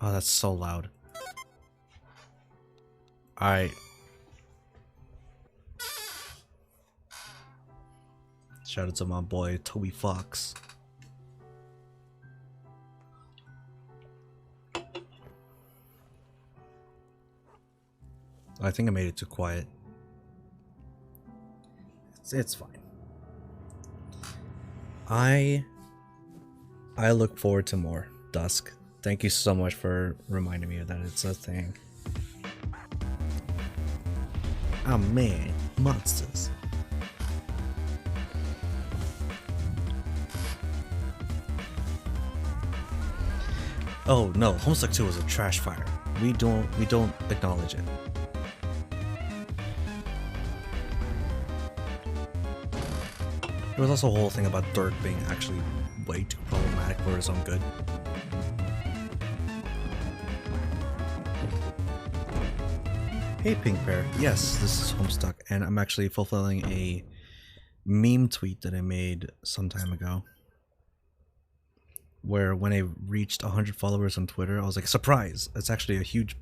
Oh, that's so loud. Alright. Shout out to my boy Toby Fox. I think I made it too quiet. It's fine. I look forward to more Dusk. Thank you so much for reminding me that it's a thing. Oh man, monsters. Oh no, Homestuck 2 was a trash fire. We don't acknowledge it. There was also a whole thing about Dirk being actually way too problematic for his own good. Hey Pink Bear, yes, this is Homestuck, and I'm actually fulfilling a meme tweet that I made some time ago. Where when I reached 100 followers on Twitter, I was like, surprise! It's actually a huge...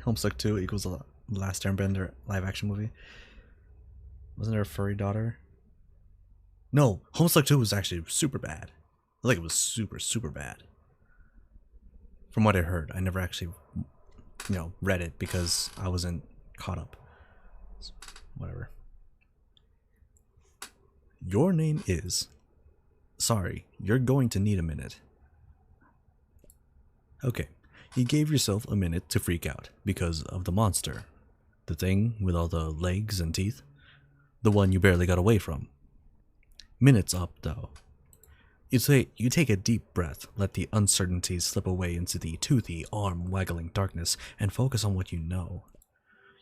Homestuck 2 equals the Last Airbender live action movie. Wasn't there a furry daughter? No, Homestuck 2 was actually super bad. I think it was super bad. From what I heard, I never actually, read it because I wasn't caught up. So, whatever. Your name is... Sorry, you're going to need a minute. Okay, you gave yourself a minute to freak out because of the monster. The thing with all the legs and teeth. The one you barely got away from. Minute's up, though. You take a deep breath, let the uncertainties slip away into the toothy, arm-waggling darkness, and focus on what you know.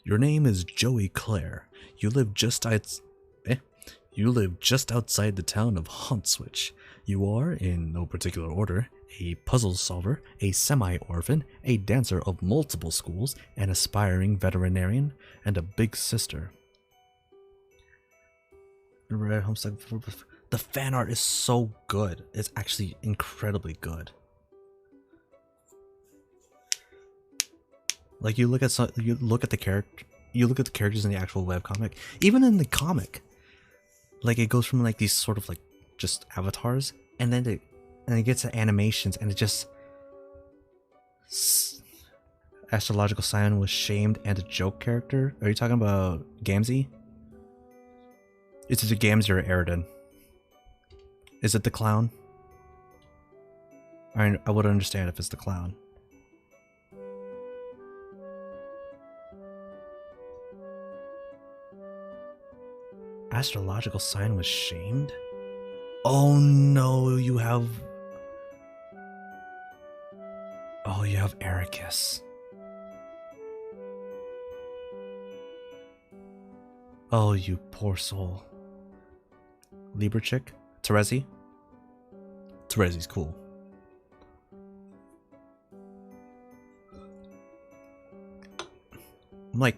Your name is Joey Clare. You live just outside the town of Huntswich. You are, in no particular order, a puzzle solver, a semi-orphan, a dancer of multiple schools, an aspiring veterinarian, and a big sister. Red Homestuck. The fan art is so good. It's actually incredibly good. Like you look at the characters in the actual webcomic. Even in the comic, like it goes from like these sort of like just avatars, and then it gets to animations, and it just astrological sign was shamed and a joke character. Are you talking about Gamzee? Is it a Gamzee or Aridin? Is it the clown? I would understand if it's the clown. Astrological sign was shamed? Oh no, you have... Oh, you have Ericus. Oh, you poor soul. Libra chick? Terezi? Terezi's cool. I'm like,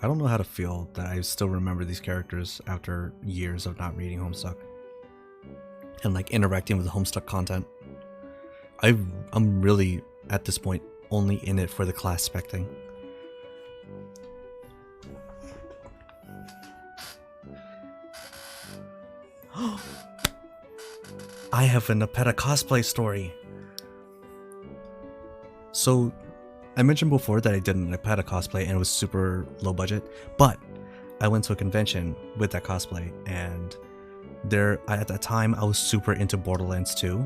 I don't know how to feel that I still remember these characters after years of not reading Homestuck and like interacting with the Homestuck content. I'm really at this point only in it for the class spec thing. I have an Apeta cosplay story. So, I mentioned before that I did an Apeta cosplay and it was super low budget, but I went to a convention with that cosplay, and at that time I was super into Borderlands 2,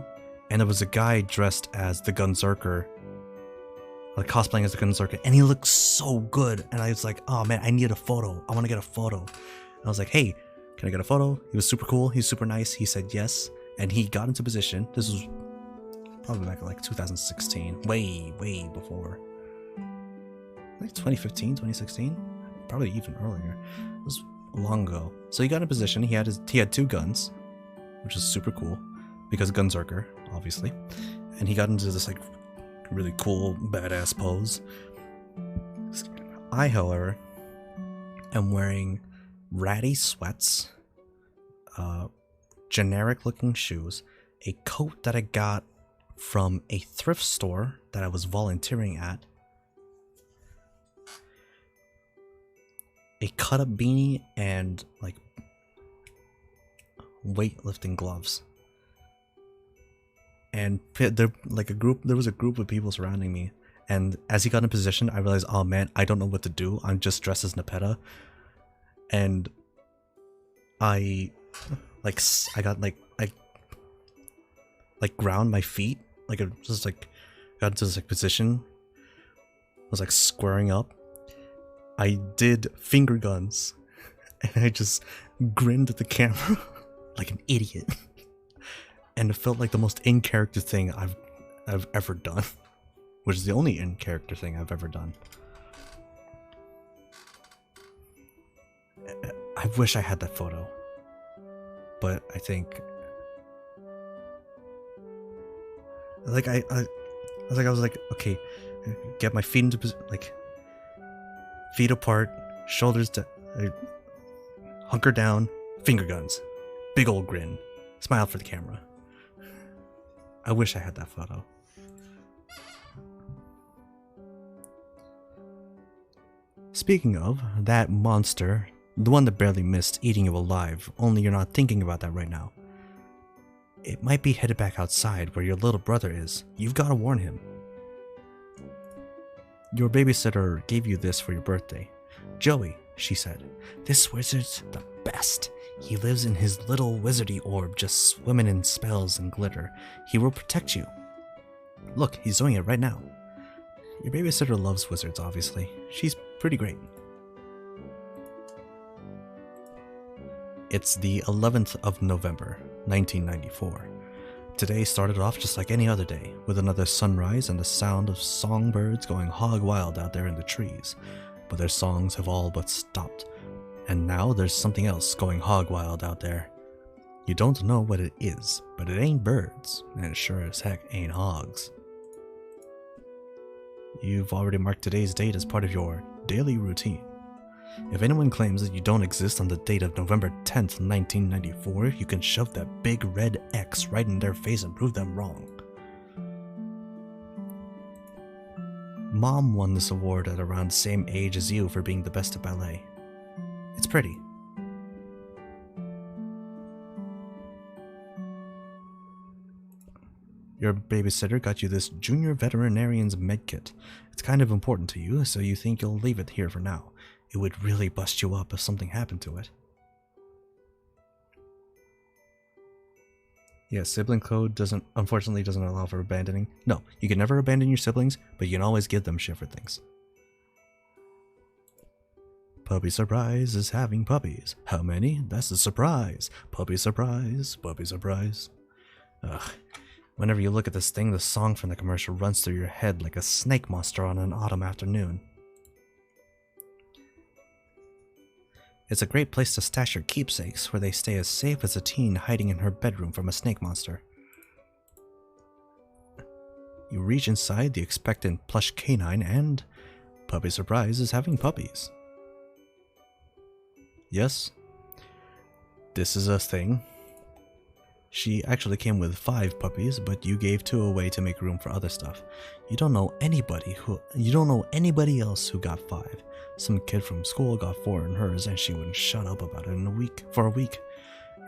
and there was a guy dressed as the Gunzerker, like cosplaying as the Gunzerker, and he looked so good, and I was like, oh man, I need a photo. I want to get a photo. And I was like, hey, can I get a photo? He was super cool. He's super nice. He said yes. And he got into position. This was probably back in like 2016. Way before. Like 2015, 2016? Probably even earlier. It was long ago. So he got in position. He had two guns, which is super cool. Because Gunzerker, obviously. And he got into this like really cool, badass pose. I, however, am wearing ratty sweats generic looking shoes, a coat that I got from a thrift store that I was volunteering at, a cut up beanie, and like weightlifting gloves. And there was a group of people surrounding me, and as he got in position, I realized, oh man, I don't know what to do. I'm just dressed as Nepeta, and I got I ground my feet, like it just like got into this like position, was like squaring up. I did finger guns, and I just grinned at the camera like an idiot, and it felt like the most in character thing I've ever done, which is the only in character thing I've ever done. I wish I had that photo, but I think I was like, okay, get my feet into like feet apart, shoulders to hunker down, finger guns, big old grin, smile for the camera. I wish I had that photo. Speaking of that monster, the one that barely missed eating you alive, only you're not thinking about that right now. It might be headed back outside where your little brother is. You've got to warn him. Your babysitter gave you this for your birthday. Joey, she said, this wizard's the best. He lives in his little wizardy orb, just swimming in spells and glitter. He will protect you. Look, he's doing it right now. Your babysitter loves wizards, obviously. She's pretty great. It's the 11th of November, 1994. Today started off just like any other day, with another sunrise and the sound of songbirds going hog wild out there in the trees. But their songs have all but stopped. And now there's something else going hog wild out there. You don't know what it is, but it ain't birds, and it sure as heck ain't hogs. You've already marked today's date as part of your daily routine. If anyone claims that you don't exist on the date of November 10th, 1994, you can shove that big red X right in their face and prove them wrong. Mom won this award at around the same age as you for being the best at ballet. It's pretty. Your babysitter got you this junior veterinarian's medkit. It's kind of important to you, so you think you'll leave it here for now. It would really bust you up if something happened to it. Yeah, sibling code unfortunately doesn't allow for abandoning. No, you can never abandon your siblings, but you can always give them shit for things. Puppy Surprise is having puppies. How many? That's a surprise. Puppy Surprise, Puppy Surprise. Ugh. Whenever you look at this thing, the song from the commercial runs through your head like a snake monster on an autumn afternoon. It's a great place to stash your keepsakes, where they stay as safe as a teen hiding in her bedroom from a snake monster. You reach inside the expectant plush canine and Puppy Surprise is having puppies. Yes, this is a thing. She actually came with 5 puppies, but you gave 2 away to make room for other stuff. You don't know anybody else who got 5. Some kid from school got 4 in hers, and she wouldn't shut up about it for a week.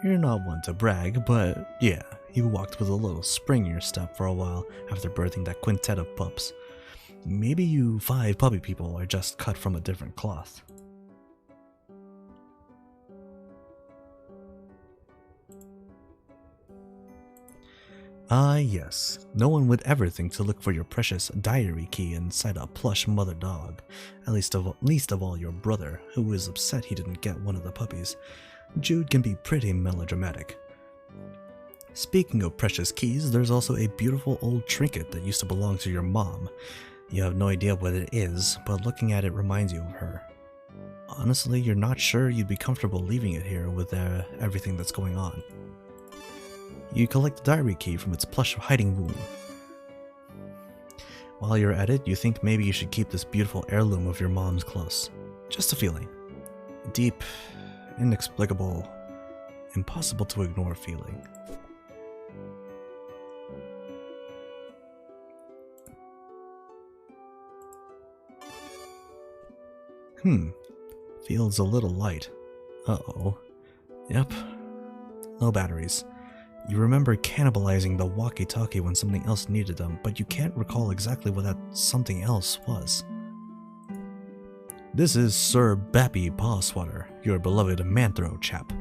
You're not one to brag, but yeah, you walked with a little spring in your step for a while after birthing that quintet of pups. Maybe you 5 puppy people are just cut from a different cloth. Ah yes, no one would ever think to look for your precious diary key inside a plush mother dog, least of all your brother, who is upset he didn't get one of the puppies. Jude can be pretty melodramatic. Speaking of precious keys, there's also a beautiful old trinket that used to belong to your mom. You have no idea what it is, but looking at it reminds you of her. Honestly, you're not sure you'd be comfortable leaving it here with everything that's going on. You collect the diary key from its plush hiding room. While you're at it, you think maybe you should keep this beautiful heirloom of your mom's close. Just a feeling. Deep, inexplicable, impossible to ignore feeling. Feels a little light. Uh-oh. Yep. No batteries. You remember cannibalizing the walkie-talkie when something else needed them, but you can't recall exactly what that something else was. This is Sir Bappy Pawswater, your beloved Manthro chap.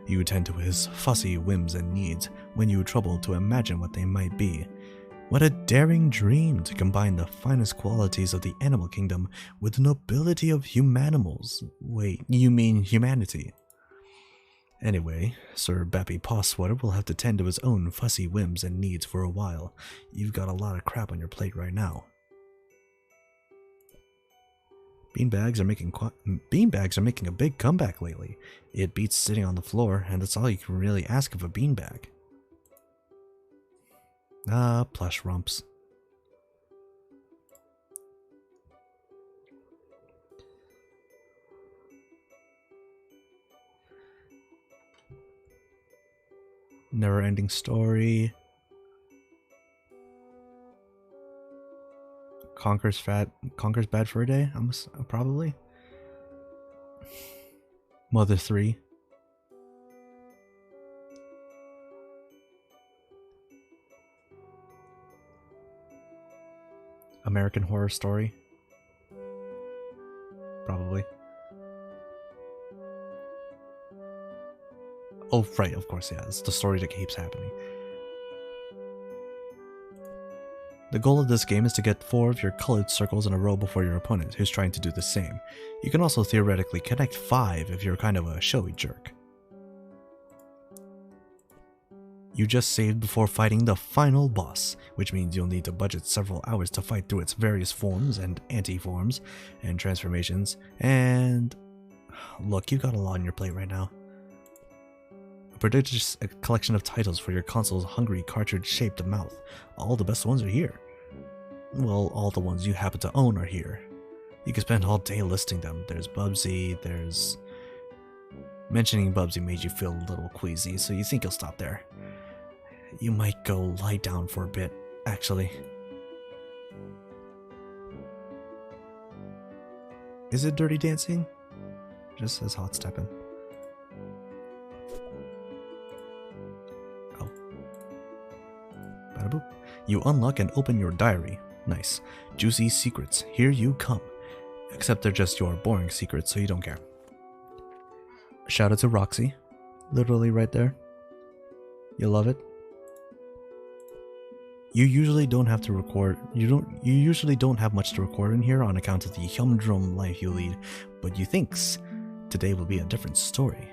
You attend to his fussy whims and needs when you trouble to imagine what they might be. What a daring dream to combine the finest qualities of the animal kingdom with the nobility of humanimals. Wait, you mean humanity? Anyway, Sir Bappy Pawswater will have to tend to his own fussy whims and needs for a while. You've got a lot of crap on your plate right now. Beanbags are making a big comeback lately. It beats sitting on the floor, and that's all you can really ask of a beanbag. Ah, plush rumps. Never-ending story. Conquers bad for a day. Probably. Mother 3. American Horror Story. Probably. Oh, right, of course, yeah. It's the story that keeps happening. The goal of this game is to get 4 of your colored circles in a row before your opponent, who's trying to do the same. You can also theoretically connect 5 if you're kind of a showy jerk. You just saved before fighting the final boss, which means you'll need to budget several hours to fight through its various forms and anti-forms and transformations, and... Look, you've got a lot on your plate right now. A prodigious collection of titles for your console's hungry cartridge-shaped mouth. All the best ones are here. Well, all the ones you happen to own are here. You can spend all day listing them. There's Bubsy, there's... Mentioning Bubsy made you feel a little queasy, so you think you'll stop there. You might go lie down for a bit, actually. Is it Dirty Dancing? Just says hot steppin'. Oh. Bada boop. You unlock and open your diary. Nice. Juicy secrets. Here you come. Except they're just your boring secrets, so you don't care. Shout out to Roxy. Literally right there. You love it? You usually don't have to record. You usually don't have much to record in here on account of the humdrum life you lead, but you thinks today will be a different story.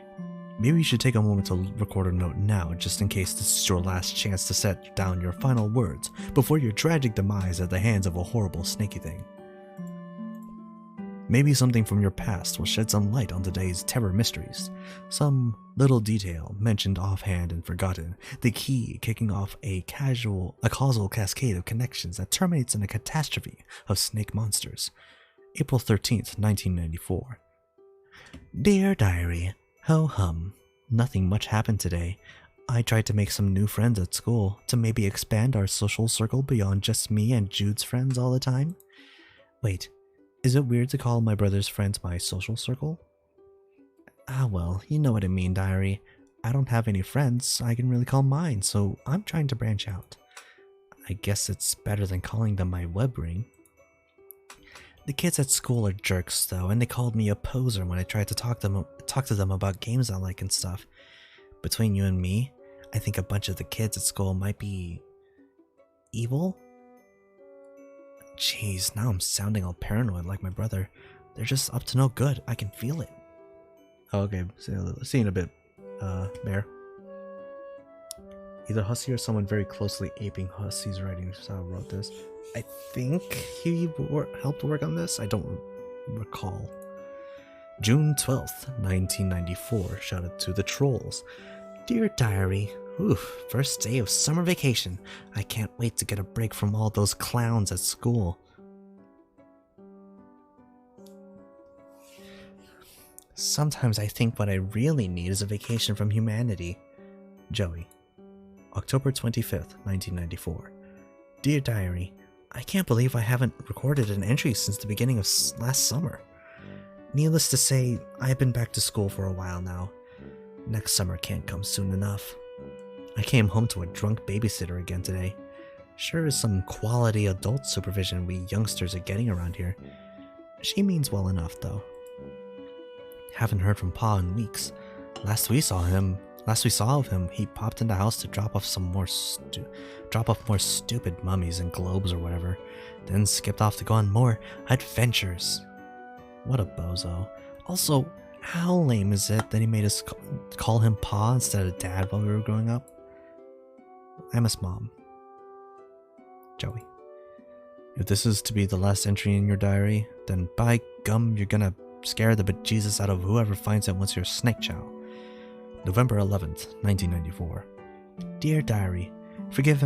Maybe you should take a moment to record a note now, just in case this is your last chance to set down your final words before your tragic demise at the hands of a horrible snaky thing. Maybe something from your past will shed some light on today's terror mysteries. Some little detail mentioned offhand and forgotten. The key kicking off a causal cascade of connections that terminates in a catastrophe of snake monsters. April 13th, 1994. Dear Diary, ho hum. Nothing much happened today. I tried to make some new friends at school to maybe expand our social circle beyond just me and Jude's friends all the time. Wait. Is it weird to call my brother's friends my social circle? Ah well, you know what I mean, Diary. I don't have any friends I can really call mine, so I'm trying to branch out. I guess it's better than calling them my web ring. The kids at school are jerks though, and they called me a poser when I tried to talk to them about games I like and stuff. Between you and me, I think a bunch of the kids at school might be... evil? Jeez, now I'm sounding all paranoid like my brother. They're just up to no good. I can feel it. Oh, okay, see you in a bit, Bear. Either Hussey or someone very closely aping Hussey's writing style wrote this. I think he helped work on this? I don't recall. June 12th, 1994. Shout out to the trolls. Dear Diary, oof, first day of summer vacation. I can't wait to get a break from all those clowns at school. Sometimes I think what I really need is a vacation from humanity. Joey. October 25th, 1994. Dear Diary, I can't believe I haven't recorded an entry since the beginning of last summer. Needless to say, I've been back to school for a while now. Next summer can't come soon enough. I came home to a drunk babysitter again today. Sure is some quality adult supervision we youngsters are getting around here. She means well enough, though. Haven't heard from Pa in weeks. Last we saw of him, he popped in the house to drop off more stupid mummies and globes or whatever, then skipped off to go on more adventures. What a bozo. Also, how lame is it that he made us call him Pa instead of Dad while we were growing up? I miss Mom. Joey. If this is to be the last entry in your diary, then by gum, you're gonna scare the bejesus out of whoever finds it once you're snake chow. November 11th, 1994. Dear Diary, forgive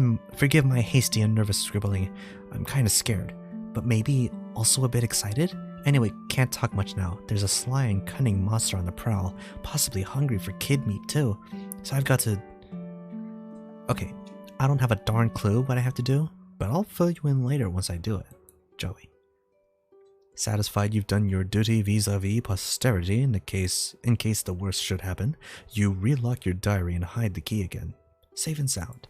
my hasty and nervous scribbling. I'm kinda scared, but maybe also a bit excited? Anyway, can't talk much now. There's a sly and cunning monster on the prowl, possibly hungry for kid meat too. So I've got to... Okay, I don't have a darn clue what I have to do, but I'll fill you in later once I do it. Joey. Satisfied you've done your duty vis-a-vis posterity in case the worst should happen, you relock your diary and hide the key again. Safe and sound.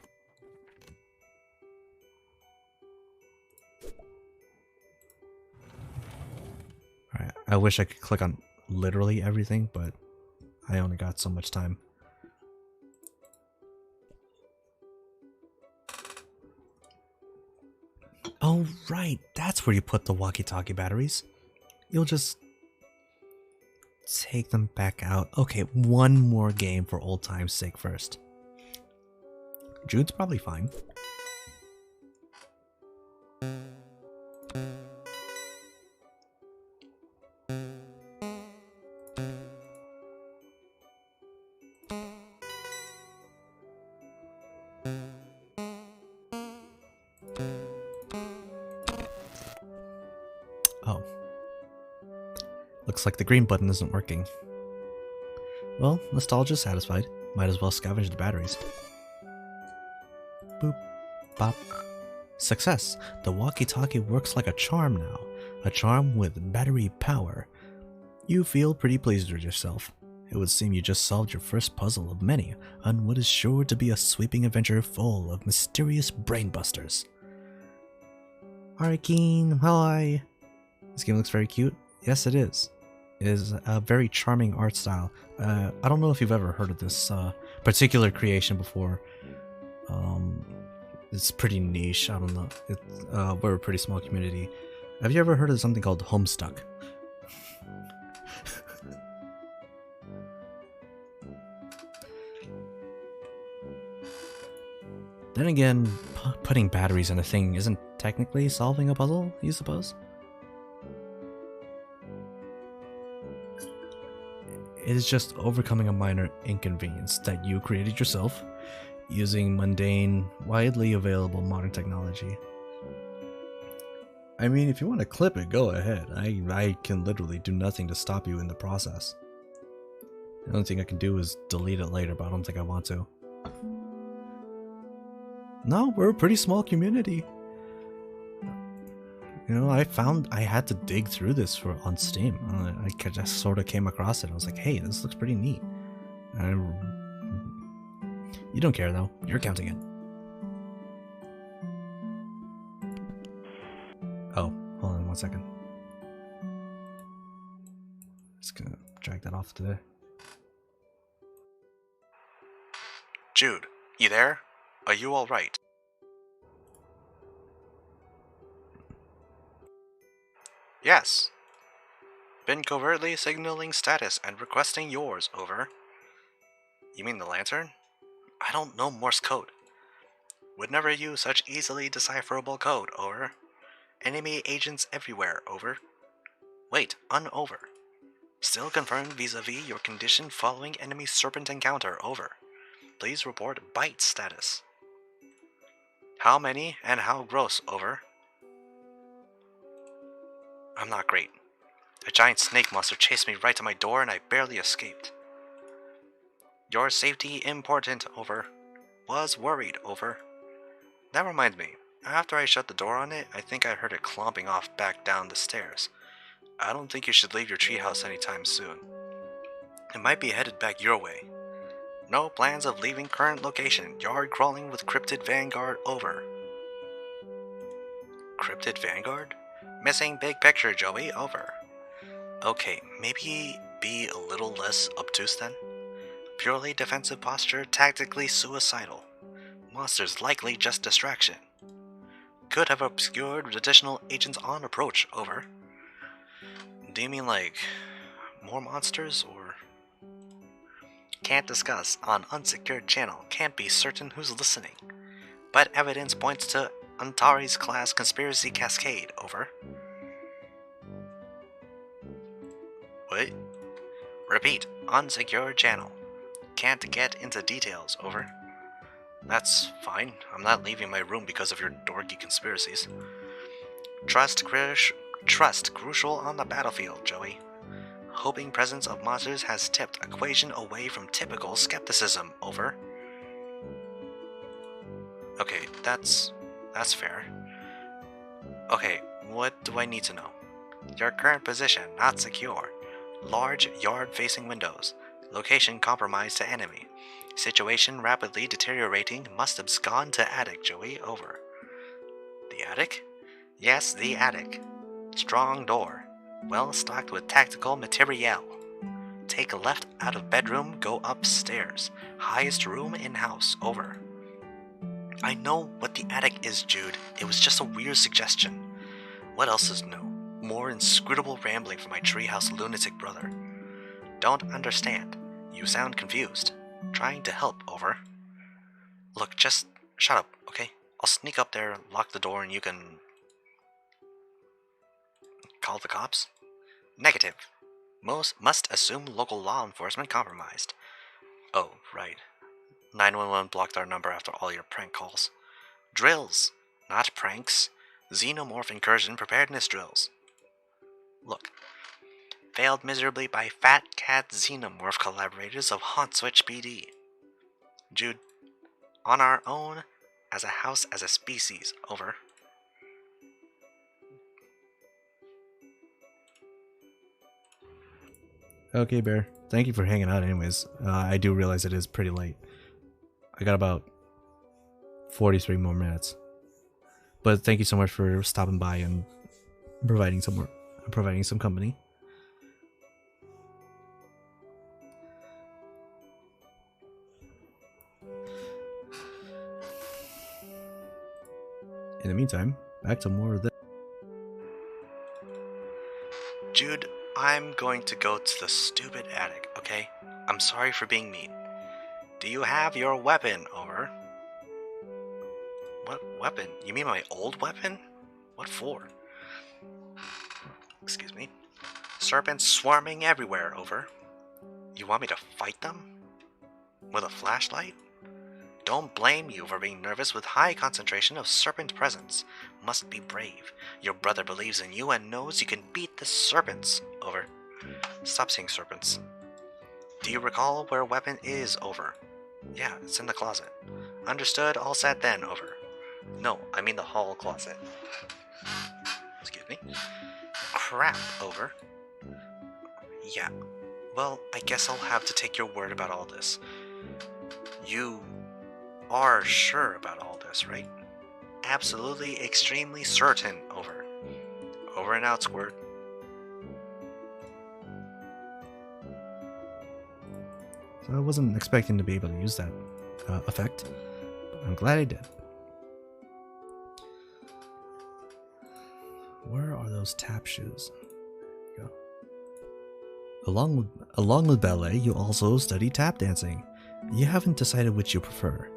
Alright, I wish I could click on literally everything, but I only got so much time. Oh, right, that's where you put the walkie-talkie batteries. You'll just take them back out. Okay, one more game for old time's sake first. Jude's probably fine. Oh. Looks like the green button isn't working. Well, nostalgia satisfied. Might as well scavenge the batteries. Boop. Bop. Success! The walkie-talkie works like a charm now. A charm with battery power. You feel pretty pleased with yourself. It would seem you just solved your first puzzle of many on what is sure to be a sweeping adventure full of mysterious brainbusters. Arkeen, hi! This game looks very cute. Yes, it is. It is a very charming art style. I don't know if you've ever heard of this particular creation before. It's pretty niche. I don't know. We're a pretty small community. Have you ever heard of something called Homestuck? Then again, putting batteries in a thing isn't technically solving a puzzle, you suppose? It is just overcoming a minor inconvenience that you created yourself using mundane, widely available modern technology. I mean, if you want to clip it, go ahead. I can literally do nothing to stop you in the process. The only thing I can do is delete it later, but I don't think I want to. No, we're a pretty small community. You know, I had to dig through this on Steam. I just sort of came across it. I was like, hey, this looks pretty neat. You don't care though. You're counting it. Oh, hold on 1 second. Just gonna drag that off today. Jude, you there? Are you alright? Yes. Been covertly signaling status and requesting yours, over. You mean the lantern? I don't know Morse code. Would never use such easily decipherable code, over. Enemy agents everywhere, over. Wait, unover. Still confirmed vis-a-vis your condition following enemy serpent encounter, over. Please report bite status. How many and how gross, over. I'm not great. A giant snake monster chased me right to my door and I barely escaped. Your safety important, over. Was worried, over. That reminds me. After I shut the door on it, I think I heard it clomping off back down the stairs. I don't think you should leave your treehouse anytime soon. It might be headed back your way. No plans of leaving current location. Yard crawling with Cryptid Vanguard, over. Cryptid Vanguard? Missing big picture, Joey, over. Okay, maybe be a little less obtuse then? Purely defensive posture, tactically suicidal. Monsters likely just distraction. Could have obscured additional agents on approach, over. Do you mean like more monsters, or? Can't discuss on unsecured channel, can't be certain who's listening. But evidence points to Antari's class conspiracy cascade, over. What? Repeat, unsecured channel. Can't get into details, over. That's fine. I'm not leaving my room because of your dorky conspiracies. Trust crucial on the battlefield, Joey. Hoping presence of monsters has tipped equation away from typical skepticism, over. Okay, that's fair. Okay, what do I need to know? Your current position, not secure. Large yard-facing windows. Location compromised to enemy. Situation rapidly deteriorating. Must abscond to attic, Joey, over. The attic? Yes, the attic. Strong door. Well stocked with tactical materiel. Take a left out of bedroom, go upstairs. Highest room in-house, over. I know what the attic is, Jude. It was just a weird suggestion. What else is new? More inscrutable rambling from my treehouse lunatic brother. Don't understand. You sound confused. Trying to help, over. Look, just shut up, okay? I'll sneak up there, lock the door, and you can call the cops? Negative. Must assume local law enforcement compromised. Oh, right. 911 blocked our number after all your prank calls. Drills, not pranks. Xenomorph incursion preparedness drills. Look. Failed miserably by Fat Cat Xenomorph collaborators of Haunt Switch PD. Jude, on our own, as a house, as a species, over. Okay, Bear. Thank you for hanging out anyways. I do realize it is pretty late. I got about 43 more minutes. But thank you so much for stopping by and providing some company. In the meantime, back to more of this. Jude, I'm going to go to the stupid attic, okay? I'm sorry for being mean. Do you have your weapon, over? What weapon? You mean my old weapon? What for? Excuse me. Serpents swarming everywhere, over. You want me to fight them? With a flashlight? Don't blame you for being nervous with high concentration of serpent presence. Must be brave. Your brother believes in you and knows you can beat the serpents, over. Stop seeing serpents. Do you recall where weapon is, over? Yeah, it's in the closet. Understood, all set then, over. No, I mean the hall closet. Excuse me. Crap, over. Yeah, well, I guess I'll have to take your word about all this. You are sure about all this, right? Absolutely, extremely certain, over. Over and out, Squirt. So I wasn't expecting to be able to use that effect, but I'm glad I did. Where are those tap shoes? Go. Along with ballet, you also study tap dancing. You haven't decided which you prefer.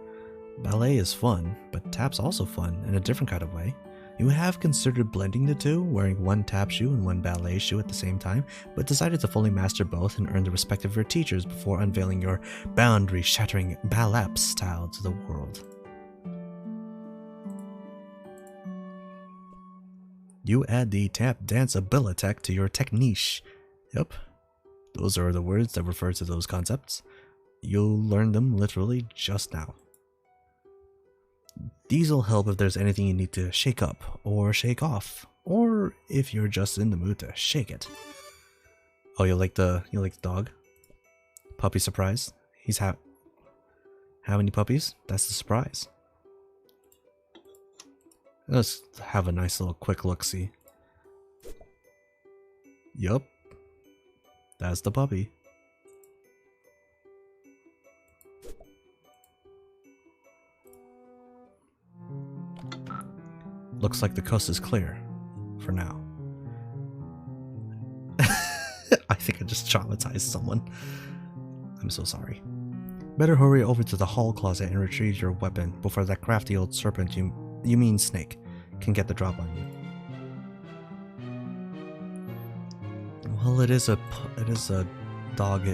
Ballet is fun, but tap's also fun in a different kind of way. You have considered blending the two, wearing one tap shoe and one ballet shoe at the same time, but decided to fully master both and earn the respect of your teachers before unveiling your boundary-shattering ballet style to the world. You add the tap dance abilitech to your technique. Yep, those are the words that refer to those concepts. You'll learn them literally just now. These'll help if there's anything you need to shake up or shake off, or if you're just in the mood to shake it. Oh, you like the dog? Puppy surprise? He's how many puppies? That's the surprise. Let's have a nice little quick look-see. Yup. That's the puppy. Looks like the coast is clear. For now. I think I just traumatized someone. I'm so sorry. Better hurry over to the hall closet and retrieve your weapon before that crafty old serpent you mean snake can get the drop on you. Well, it is a dog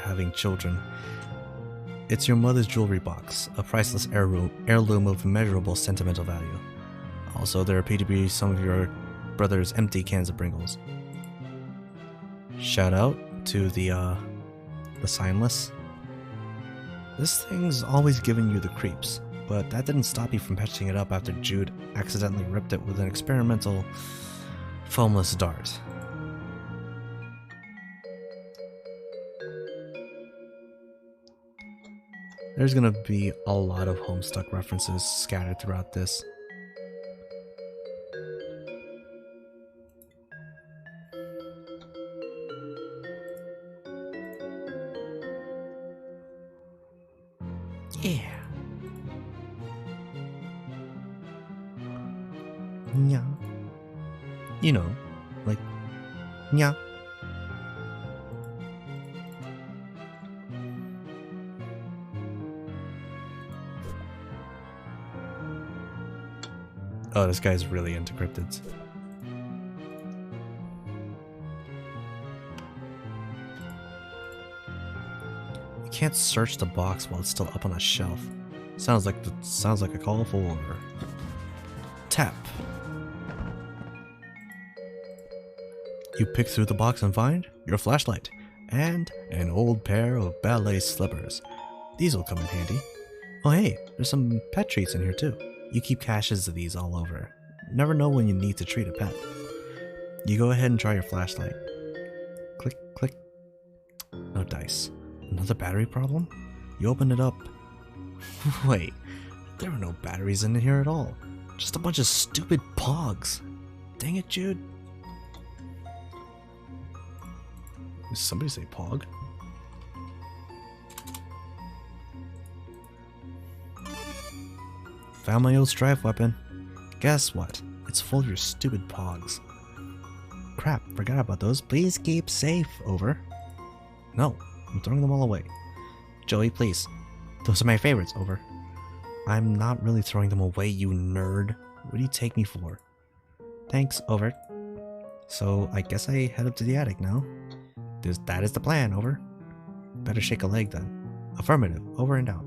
having children. It's your mother's jewelry box, a priceless heirloom of immeasurable sentimental value. Also, there appear to be some of your brother's empty cans of Pringles. Shout out to the signless. This thing's always giving you the creeps, but that didn't stop you from patching it up after Jude accidentally ripped it with an experimental foamless dart. There's gonna be a lot of Homestuck references scattered throughout this. Yeah. Nya. You know, like, nya. Oh, this guy's really into cryptids. You can't search the box while it's still up on a shelf. Sounds like a call for order. Tap. You pick through the box and find your flashlight and an old pair of ballet slippers. These will come in handy. Oh hey, there's some pet treats in here too. You keep caches of these all over. Never know when you need to treat a pet. You go ahead and try your flashlight. Click, click. No dice. Another battery problem? You open it up. Wait, there are no batteries in here at all. Just a bunch of stupid pogs. Dang it, Jude. Did somebody say pog? Found my old strife weapon. Guess what? It's full of your stupid pogs. Crap, forgot about those. Please keep safe, over. No, I'm throwing them all away. Joey, please. Those are my favorites, over. I'm not really throwing them away, you nerd. What do you take me for? Thanks, over. So, I guess I head up to the attic now. That is the plan, over. Better shake a leg then. Affirmative, over and out.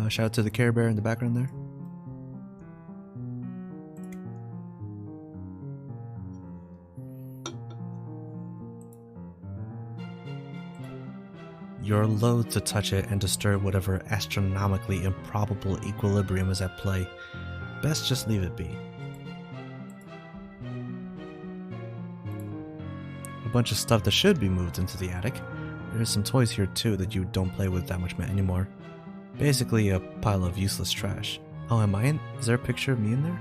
Shout out to the Care Bear in the background there. You're loath to touch it and disturb whatever astronomically improbable equilibrium is at play. Best just leave it be. A bunch of stuff that should be moved into the attic. There's some toys here too that you don't play with that much anymore. Basically a pile of useless trash. Oh, am I in? Is there a picture of me in there?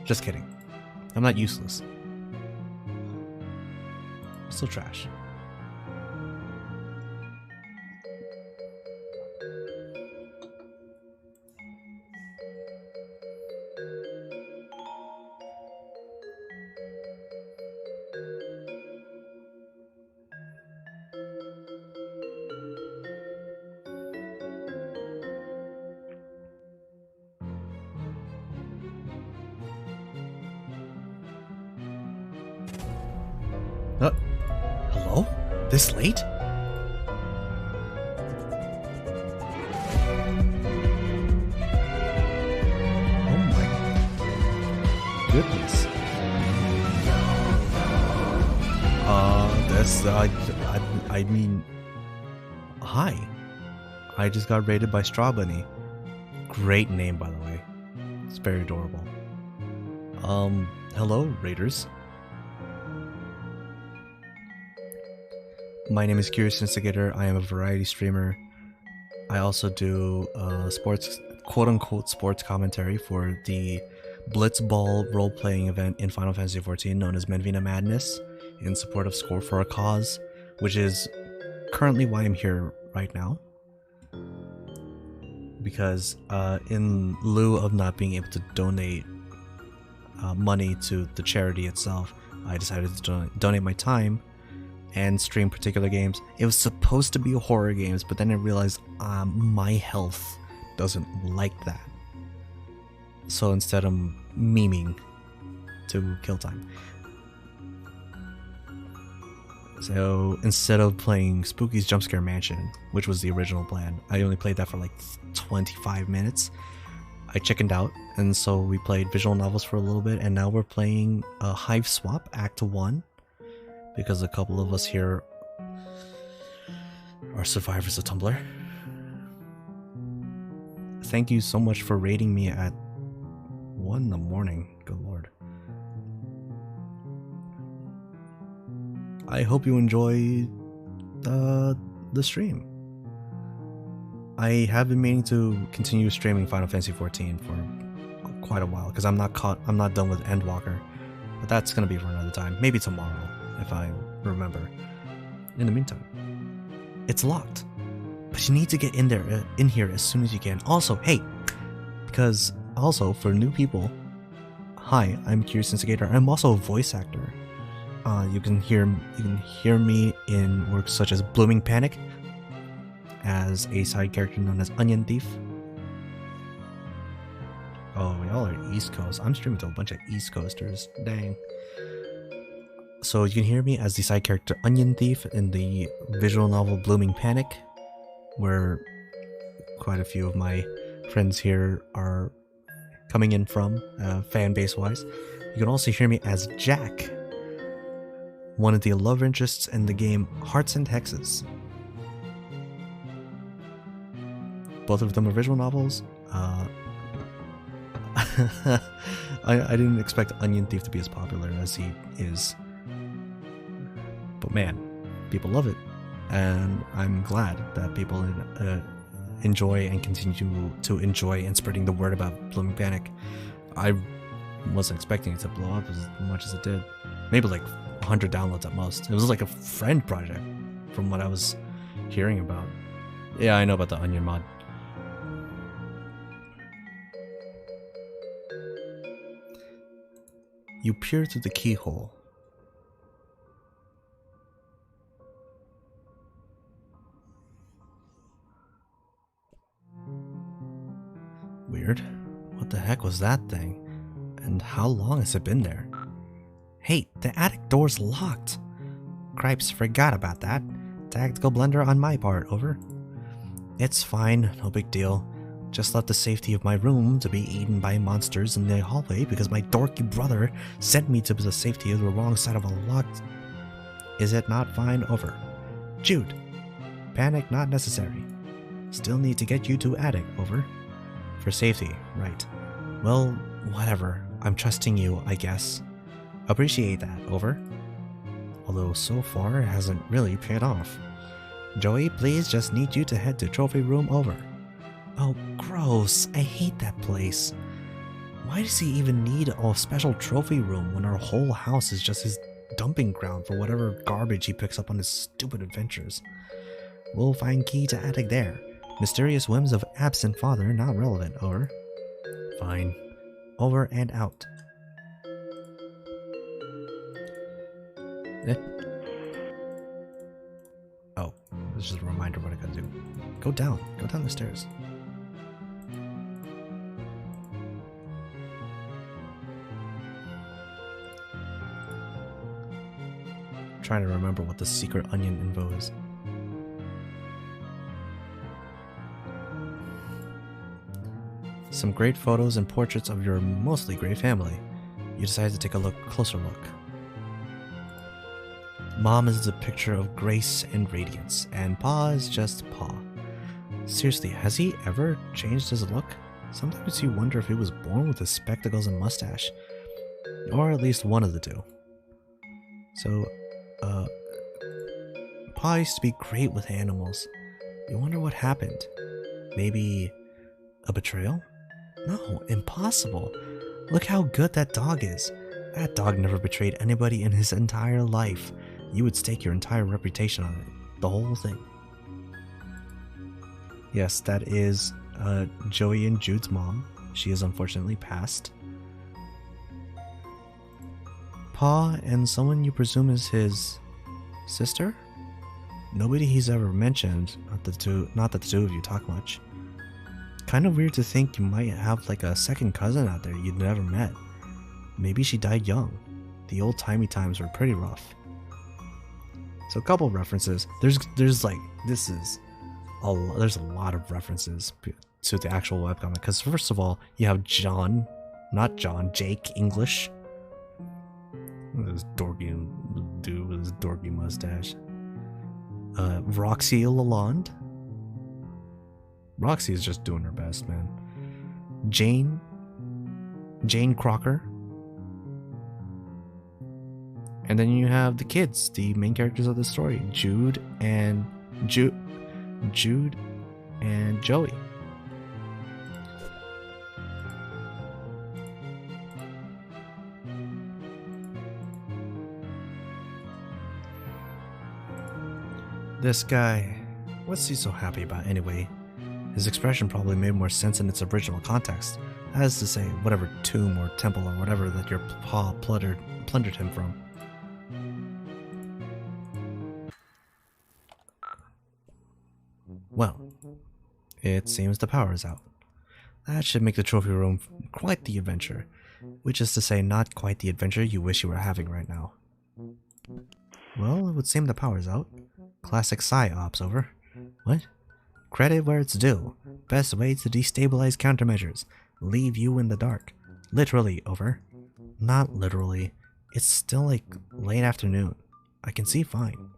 Just kidding. I'm not useless. Still trash. Hello? This late? goodness. I mean, hi. I just got raided by Straw Bunny. Great name, by the way. It's very adorable. Hello, raiders. My name is Curious Instigator. I am a variety streamer. I also do sports, quote-unquote sports commentary for the Blitzball role-playing event in Final Fantasy XIV known as Menvina Madness in support of Score for a Cause, which is currently why I'm here right now. Because in lieu of not being able to donate money to the charity itself, I decided to donate my time and stream particular games. It was supposed to be horror games, but then I realized my health doesn't like that. So instead I'm memeing to kill time. So instead of playing Spooky's Jumpscare Mansion, which was the original plan, I only played that for like 25 minutes. I chickened out, and so we played visual novels for a little bit, and now we're playing Hiveswap Act 1, because a couple of us here are survivors of Tumblr. Thank you so much for raiding me at 1 in the morning. Good lord. I hope you enjoy the stream. I have been meaning to continue streaming Final Fantasy XIV for quite a while because I'm not done with Endwalker, but that's gonna be for another time. Maybe tomorrow if I remember. In the meantime, it's locked, but you need to get in here as soon as you can. Also, hey, because also for new people, hi, I'm Curious Instigator. I'm also a voice actor. You can hear me in works such as Blooming Panic as a side character known as Onion Thief. Oh, y'all are East Coast. I'm streaming to a bunch of East Coasters. Dang. So you can hear me as the side character Onion Thief in the visual novel Blooming Panic, where quite a few of my friends here are coming in from, fan base wise. You can also hear me as Jack, one of the love interests in the game Hearts and Hexes. Both of them are visual novels. I didn't expect Onion Thief to be as popular as he is. But man, people love it. And I'm glad that people enjoy and continue to enjoy and spreading the word about Blooming Panic. I wasn't expecting it to blow up as much as it did. Maybe like 100 downloads at most. It was like a friend project from what I was hearing about. Yeah, I know about the Onion mod. You peer through the keyhole. Weird. What the heck was that thing? And how long has it been there? Hey, the attic door's locked. Cripes, forgot about that. Tactical blunder on my part, over. It's fine, no big deal. Just left the safety of my room to be eaten by monsters in the hallway because my dorky brother sent me to the safety of the wrong side of a locked... Is it not fine, over? Jude. Panic not necessary. Still need to get you to attic, over. For safety, right. Well, whatever. I'm trusting you, I guess. Appreciate that, over. Although so far it hasn't really paid off. Joey, please just need you to head to trophy room, over. Oh, gross. I hate that place. Why does he even need a special trophy room when our whole house is just his dumping ground for whatever garbage he picks up on his stupid adventures? We'll find key to attic there. Mysterious whims of absent father not relevant, over. Fine. Over and out. Eh? Oh, this is just a reminder what I gotta do. Go down the stairs. Trying to remember what the secret onion info is. Some great photos and portraits of your mostly great family. You decide to take a closer look. Mom is a picture of grace and radiance, and Pa is just Pa. Seriously, has he ever changed his look? Sometimes you wonder if he was born with his spectacles and mustache. Or at least one of the two. So, Pa used to be great with animals. You wonder what happened. Maybe a betrayal? No, impossible. Look how good that dog is. That dog never betrayed anybody in his entire life. You would stake your entire reputation on it. The whole thing. Yes, that is Joey and Jude's mom. She is unfortunately passed. Pa and someone you presume is his sister? Nobody he's ever mentioned, not that the two of you talk much. Kind of weird to think you might have like a second cousin out there you'd never met. Maybe she died young. The old-timey times were pretty rough. So a couple references. There's like, there's a lot of references to the actual webcomic. Because first of all, you have Jake English. This dorky dude with his dorky mustache. Roxy Lalonde. Roxy is just doing her best, man. Jane Crocker. And then you have the kids, the main characters of the story, Jude and Joey. This guy, what's he so happy about anyway? His expression probably made more sense in its original context. That is to say, whatever tomb or temple or whatever that your pa plundered him from. Well, it seems the power is out. That should make the trophy room quite the adventure. Which is to say, not quite the adventure you wish you were having right now. Well, it would seem the power's out. Classic psy-ops, over. What? Credit where it's due. Best way to destabilize countermeasures. Leave you in the dark. Literally, over. Not literally. It's still like late afternoon. I can see fine.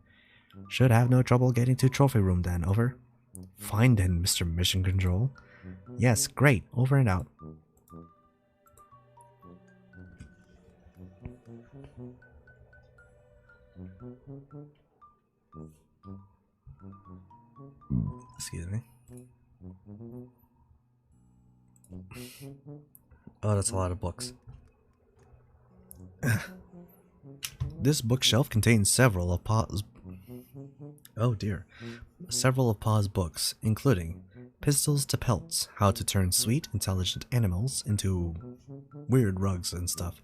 Should have no trouble getting to trophy room then, over. Fine then, Mr. Mission Control. Yes, great. Over and out. Excuse me. Oh, that's a lot of books. This bookshelf contains several of Pa's books, including Pistols to Pelts, How to Turn Sweet, Intelligent Animals into Weird Rugs and Stuff,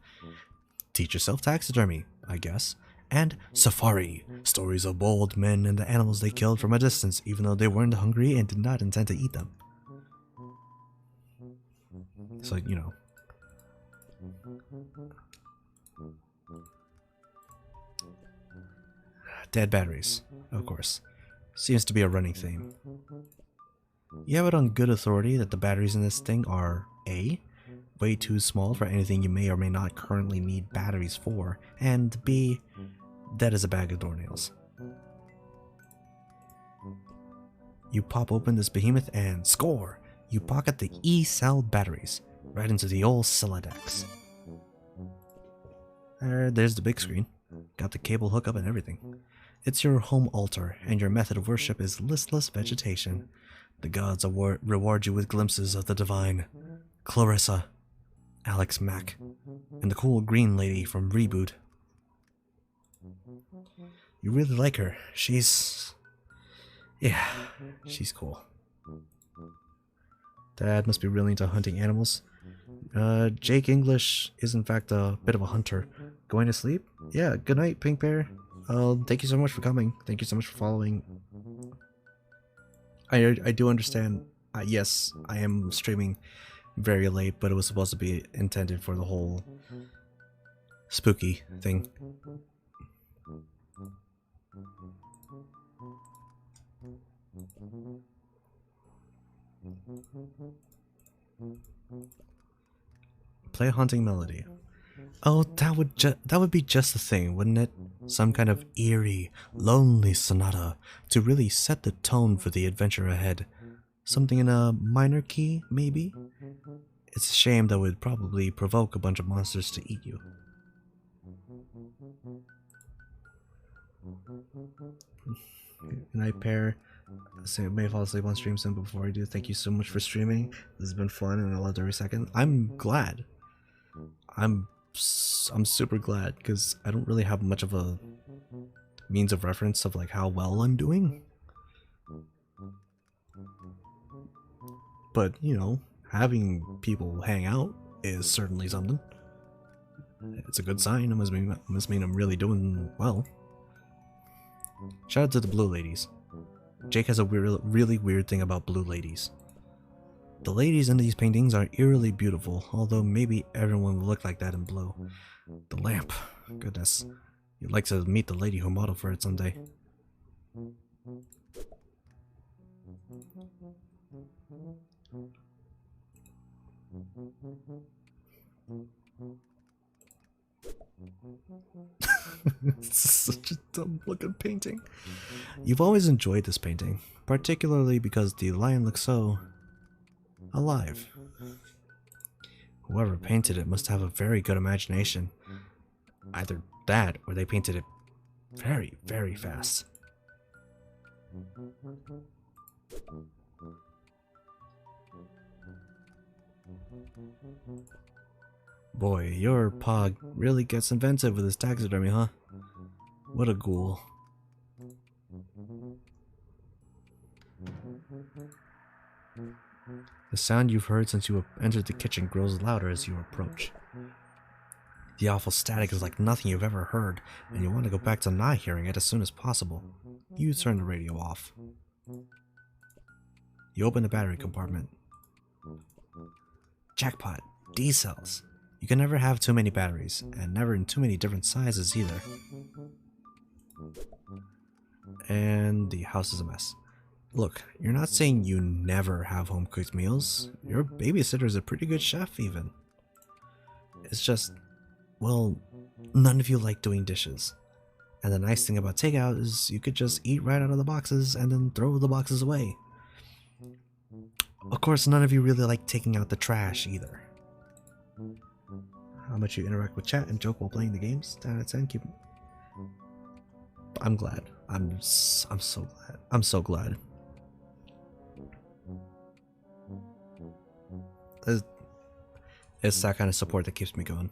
Teach Yourself Taxidermy, I guess, and Safari, Stories of Bold Men and the Animals they killed from a distance even though they weren't hungry and did not intend to eat them. So, you know. Dead batteries, of course. Seems to be a running theme. You have it on good authority that the batteries in this thing are A, way too small for anything you may or may not currently need batteries for, and B, dead as a bag of doornails. You pop open this behemoth and score! You pocket the E-cell batteries right into the old Siladex. There's the big screen. Got the cable hookup and everything. It's your home altar, and your method of worship is listless vegetation. The gods reward you with glimpses of the divine. Clarissa, Alex Mack, and the cool green lady from Reboot. You really like her. She's cool. Dad must be really into hunting animals. Jake English is in fact a bit of a hunter. Going to sleep? Yeah, good night, Pink Bear. Thank you so much for coming. Thank you so much for following. I do understand. Yes, I am streaming very late, but it was supposed to be intended for the whole spooky thing. Play Haunting Melody. Oh, that would be just the thing, wouldn't it? Some kind of eerie, lonely sonata to really set the tone for the adventure ahead. Something in a minor key, maybe? It's a shame that would probably provoke a bunch of monsters to eat you. Good night, pair. Say may fall asleep on stream soon. Before I do, thank you so much for streaming. This has been fun, and I loved every second. I'm glad. I'm super glad because I don't really have much of a means of reference of like how well I'm doing. But you know, having people hang out is certainly something. It's a good sign. It must mean I'm really doing well. Shout out to the blue ladies. Jake has a really weird thing about blue ladies. The ladies in these paintings are eerily beautiful, although maybe everyone will look like that in blue. The lamp. Goodness. You'd like to meet the lady who modeled for it someday. It's such a dumb looking painting. You've always enjoyed this painting, particularly because the lion looks so alive. Whoever painted it must have a very good imagination. Either that or they painted it very, very fast. Boy, your pog really gets inventive with his taxidermy, huh? What a ghoul. The sound you've heard since you entered the kitchen grows louder as you approach. The awful static is like nothing you've ever heard, and you want to go back to not hearing it as soon as possible. You turn the radio off. You open the battery compartment. Jackpot. D-cells. You can never have too many batteries, and never in too many different sizes either. And the house is a mess. Look, you're not saying you never have home-cooked meals. Your babysitter's a pretty good chef, even. It's just, well, none of you like doing dishes. And the nice thing about takeout is you could just eat right out of the boxes and then throw the boxes away. Of course, none of you really like taking out the trash, either. How much you interact with chat and joke while playing the games? 10 out of 10, keep... I'm glad. I'm so glad. I'm so glad. It's that kind of support that keeps me going.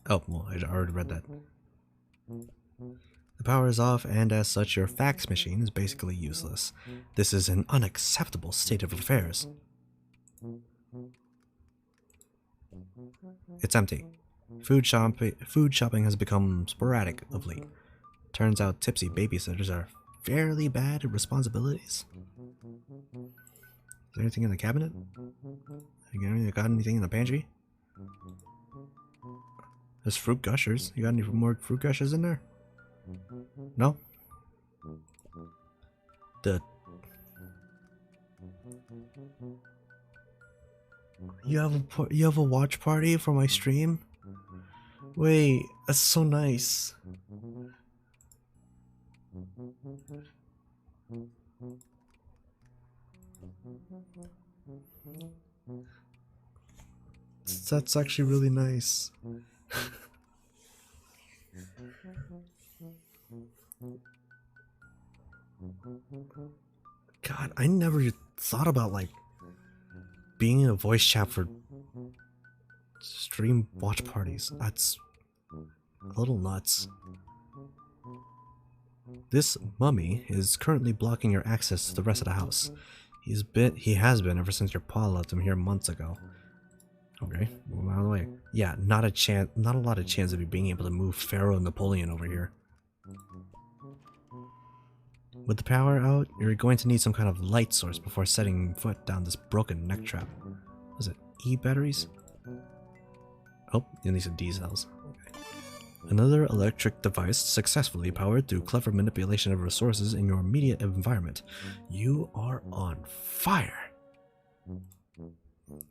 Oh, well, I already read that. The power is off, and as such, your fax machine is basically useless. This is an unacceptable state of affairs. It's empty. Food shopping has become sporadic of late. Turns out tipsy babysitters are fairly bad at responsibilities. Is there anything in the cabinet? You got anything in the pantry? There's fruit gushers. You got any more fruit gushers in there? No? You have a watch party for my stream? Wait, that's so nice. That's actually really nice. God, I never thought about like being in a voice chat for stream watch parties. That's a little nuts. This mummy is currently blocking your access to the rest of the house. He has been ever since your paw left him here months ago. Okay, move out of the way. Yeah, not a lot of chance of you being able to move Pharaoh Napoleon over here. With the power out, you're going to need some kind of light source before setting foot down this broken neck trap. Was it E batteries? Oh, you need some D cells. Okay. Another electric device successfully powered through clever manipulation of resources in your immediate environment. You are on fire.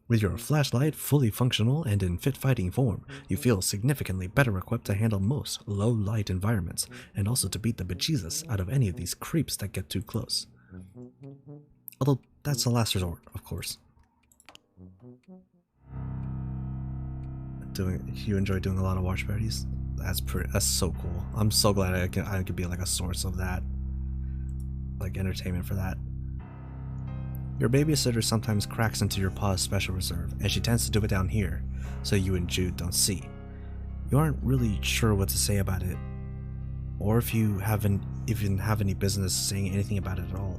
With your flashlight fully functional and in fit fighting form, you feel significantly better equipped to handle most low-light environments, and also to beat the bejesus out of any of these creeps that get too close. Although, that's the last resort, of course. You enjoy doing a lot of watch parties? That's so cool. I'm so glad I could be like a source of that. Like entertainment for that. Your babysitter sometimes cracks into your paw's special reserve, and she tends to do it down here, so you and Jude don't see. You aren't really sure what to say about it, or if you haven't even have any business saying anything about it at all.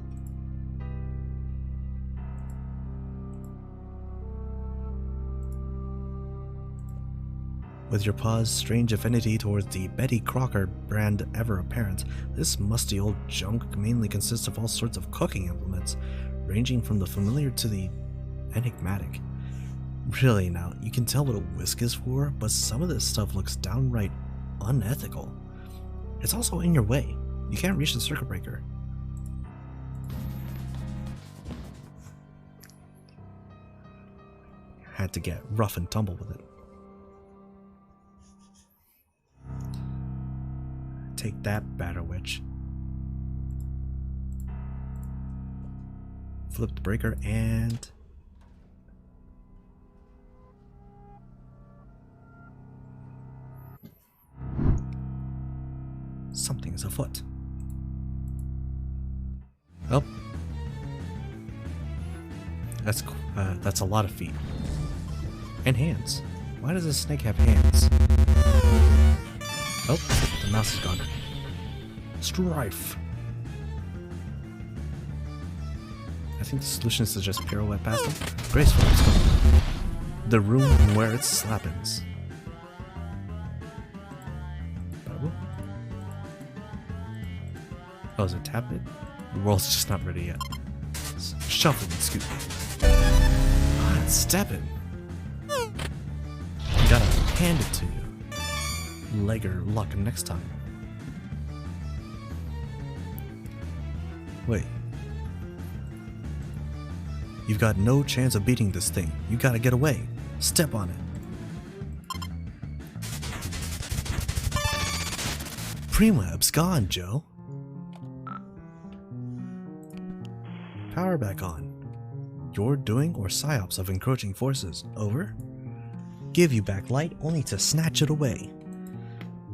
With your paw's strange affinity towards the Betty Crocker brand ever apparent, this musty old junk mainly consists of all sorts of cooking implements, ranging from the familiar to the enigmatic. Really now, you can tell what a whisk is for, but some of this stuff looks downright unethical. It's also in your way. You can't reach the circuit breaker. Had to get rough and tumble with it. Take that, Batter Witch. Flip the breaker and... something is afoot. Oh. That's a lot of feet. And hands. Why does a snake have hands? Oh, the mouse is gone. Strife. I think the solution is to just pirouette past him. Graceful, let's go. The room where it slappens. Oh, is it tap it? The world's just not ready yet. Shuffle and scoot. Ah, it's stepping. Gotta hand it to you. Legger luck next time. Wait. You've got no chance of beating this thing. You gotta get away. Step on it. Premweb's gone, Joe. Power back on. Your doing or psyops of encroaching forces. Over. Give you back light only to snatch it away.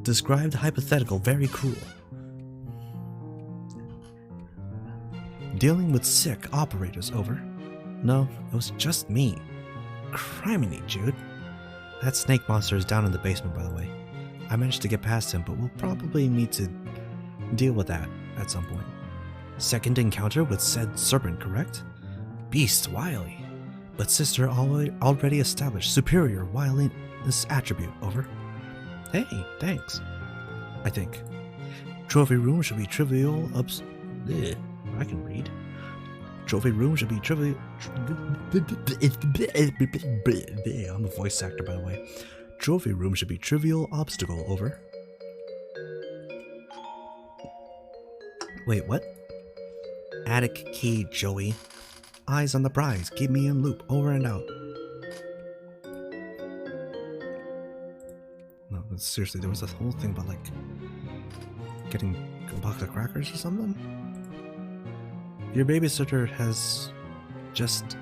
Described hypothetical very cruel. Dealing with sick operators. Over. No, it was just me. Criminy, Jude. That snake monster is down in the basement, by the way. I managed to get past him, but we'll probably need to deal with that at some point. Second encounter with said serpent, correct? Beast wily, but sister already established superior wiliness attribute. Over. Hey, thanks. I think. Trophy room should be trivial ups. I can read. Trophy room should be trivial. I'm a voice actor, by the way. Trophy room should be trivial obstacle. Over. Wait, what? Attic key, Joey. Eyes on the prize. Keep me in loop. Over and out. No, but seriously, there was this whole thing about like getting a box of crackers or something. Your babysitter has just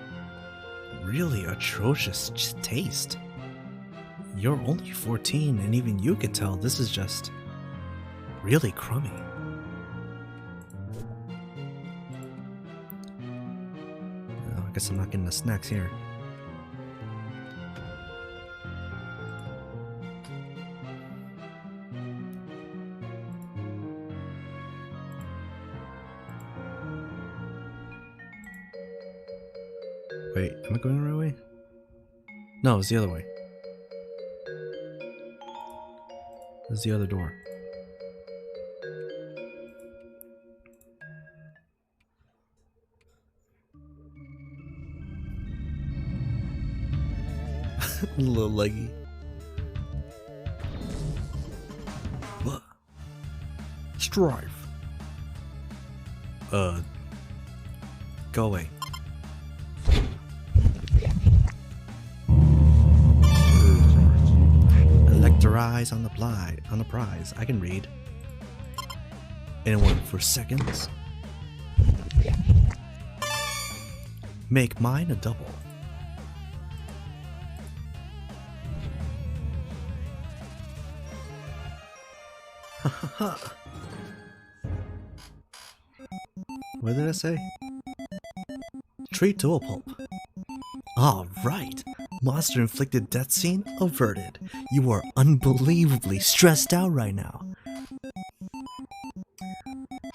really atrocious taste. You're only 14 and even you can tell this is just really crummy. I guess I'm not getting the snacks here. Wait, am I going the right way? No, it's the other way. This is the other door. A little leggy. What? Strife. Go away. your eyes on the prize. I can read. Anyone for seconds? Make mine a double. What did I say? Treat to a pulp. Alright. Monster inflicted death scene averted. You are unbelievably stressed out right now.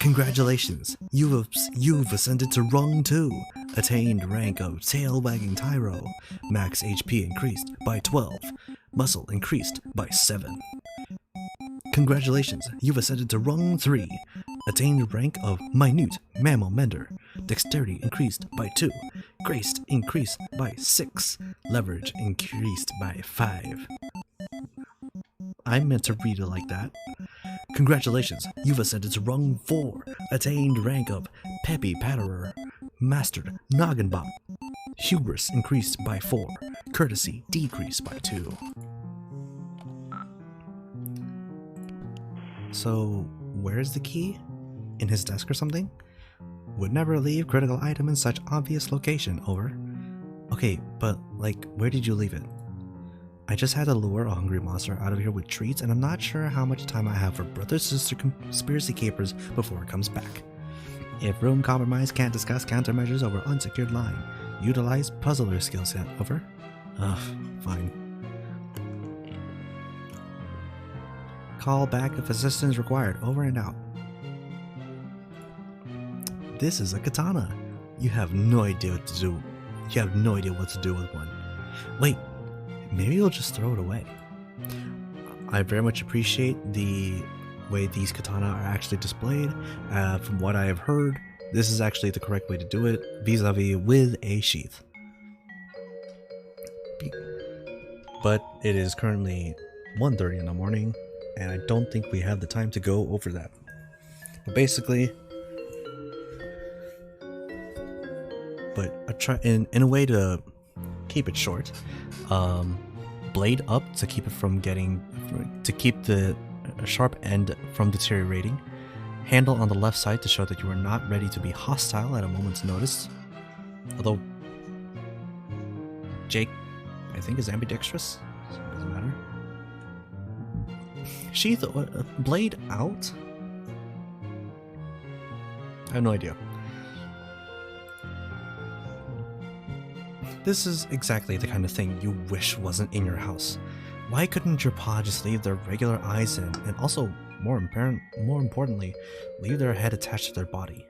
Congratulations. You've ascended to rung 2. Attained rank of tail wagging tyro. Max HP increased by 12. Muscle increased by 7. Congratulations, you've ascended to rung 3. Attained rank of minute mammal mender. Dexterity increased by 2. Grace increased by 6. Leverage increased by 5. I meant to read it like that. Congratulations, you've ascended to rung 4. Attained rank of peppy patterer. Mastered noggin bop. Hubris increased by 4. Courtesy decreased by 2. So, where's the key? In his desk or something? Would never leave critical item in such obvious location, over. Okay, but like, where did you leave it? I just had to lure a hungry monster out of here with treats, and I'm not sure how much time I have for brother-sister conspiracy capers before it comes back. If room compromise can't discuss countermeasures over unsecured line, utilize puzzler skill set, over. Ugh, fine. Call back if assistance required, over and out. This is a katana. You have no idea what to do. You have no idea what to do with one. Wait, maybe you'll just throw it away. I very much appreciate the way these katana are actually displayed. From what I have heard, this is actually the correct way to do it, vis-a-vis with a sheath. But it is currently 1:30 in the morning, and I don't think we have the time to go over that. But basically, in a way to keep it short, blade up to keep it from keep the sharp end from deteriorating. Handle on the left side to show that you are not ready to be hostile at a moment's notice. Although Jake, I think, is ambidextrous, so it doesn't matter. Sheath blade out? I have no idea. This is exactly the kind of thing you wish wasn't in your house. Why couldn't your paw just leave their regular eyes in, and also, more importantly, leave their head attached to their body?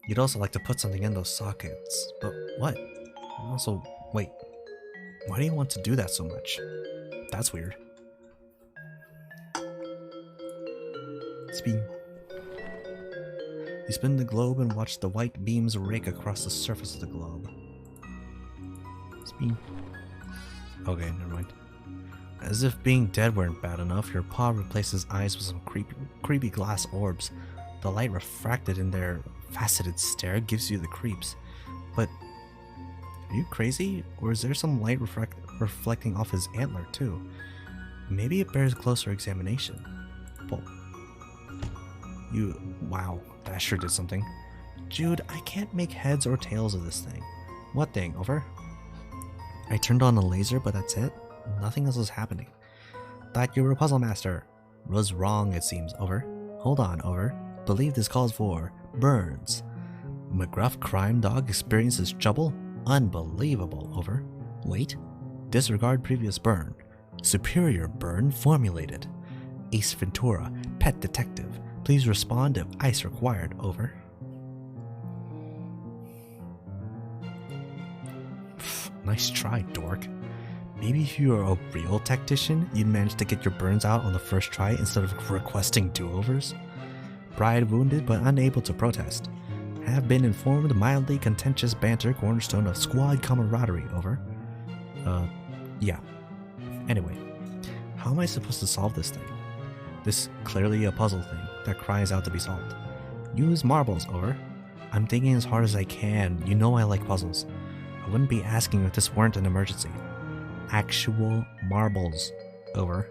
You'd also like to put something in those sockets, but what? Also, wait, why do you want to do that so much? That's weird. Spin. You spin the globe and watch the white beams rake across the surface of the globe. Spin. Okay, never mind. As if being dead weren't bad enough, your paw replaces eyes with some creepy glass orbs. The light refracted in their faceted stare gives you the creeps. But are you crazy? Or is there some light reflecting off his antler too? Maybe it bears closer examination. Well, wow, that sure did something. Jude, I can't make heads or tails of this thing. What thing? Over? I turned on the laser, but that's it? Nothing else is happening. Thought you were a puzzle master. Was wrong, it seems. Over. Hold on, over. Believe this calls for burns. McGruff crime dog experiences trouble? Unbelievable. Over. Wait. Disregard previous burn. Superior burn formulated. Ace Ventura, pet detective. Please respond if ice required. Over. Nice try, dork. Maybe if you were a real tactician, you'd manage to get your burns out on the first try instead of requesting do-overs. Bride wounded but unable to protest. Have been informed mildly contentious banter cornerstone of squad camaraderie. Over. Yeah. Anyway, how am I supposed to solve this thing? This clearly a puzzle thing that cries out to be solved. Use marbles. Over. I'm thinking as hard as I can. You know I like puzzles. I wouldn't be asking if this weren't an emergency. Actual marbles. Over.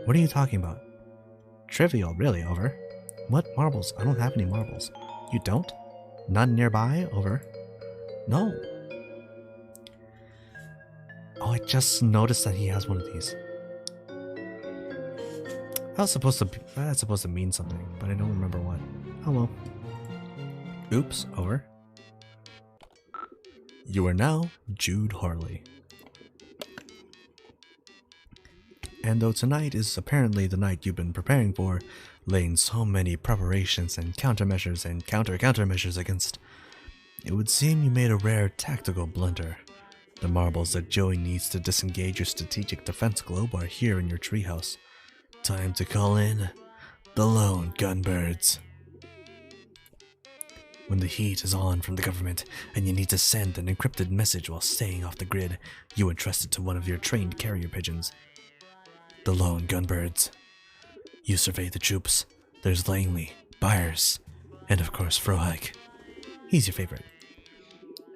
What are you talking about? Trivial, really, over. What marbles? I don't have any marbles. You don't? None nearby, over. No. Oh, I just noticed that he has one of these. That's supposed to mean something, but I don't remember what. Oh well. Oops, over. You are now Jude Harley. And though tonight is apparently the night you've been preparing for, laying so many preparations and countermeasures and countermeasures against, it would seem you made a rare tactical blunder. The marbles that Joey needs to disengage your strategic defense globe are here in your treehouse. Time to call in the lone gunbirds. When the heat is on from the government and you need to send an encrypted message while staying off the grid, you entrust it to one of your trained carrier pigeons. The lone gunbirds. You survey the troops. There's Langley, Byers, and of course Frohike. He's your favorite.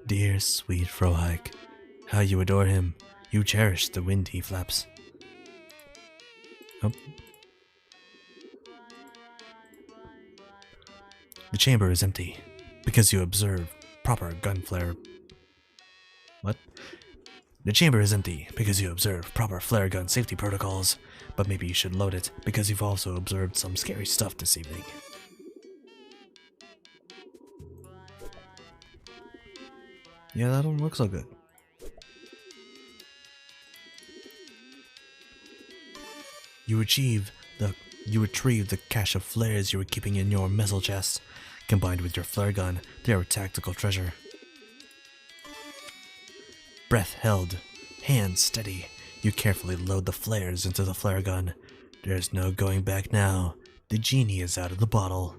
Dear sweet Frohike, how you adore him. You cherish the wind he flaps. Oh. The chamber is empty because you observe proper gun flare. What? The chamber is empty because you observe proper flare gun safety protocols, but maybe you should load it because you've also observed some scary stuff this evening. Yeah, that don't look so good. You retrieve the cache of flares you were keeping in your missile chest. Combined with your flare gun, they are a tactical treasure. Breath held, hands steady, you carefully load the flares into the flare gun. There's no going back now. The genie is out of the bottle.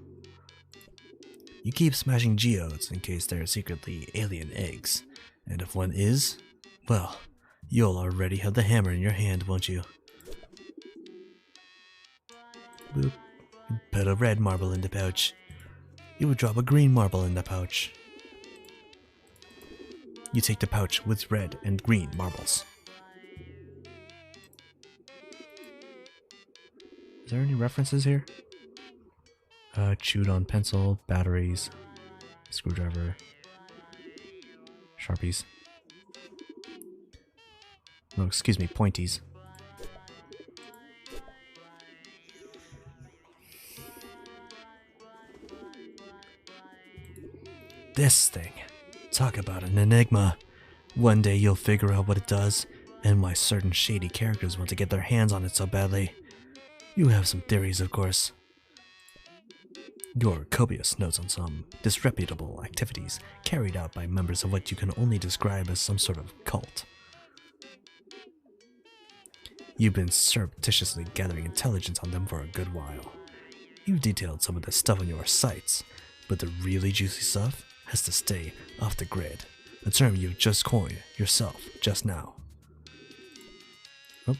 You keep smashing geodes in case they're secretly alien eggs. And if one is, well, you'll already have the hammer in your hand, won't you? Boop. Put a red marble in the pouch. You would drop a green marble in the pouch. You take the pouch with red and green marbles. Is there any references here? Chewed on pencil, batteries, screwdriver, Sharpies. No, excuse me, pointies. This thing. Talk about an enigma. One day you'll figure out what it does, and why certain shady characters want to get their hands on it so badly. You have some theories, of course. Your copious notes on some disreputable activities carried out by members of what you can only describe as some sort of cult. You've been surreptitiously gathering intelligence on them for a good while. You've detailed some of the stuff on your sites, but the really juicy stuff has to stay off the grid, a term you've just coined yourself just now. Oh.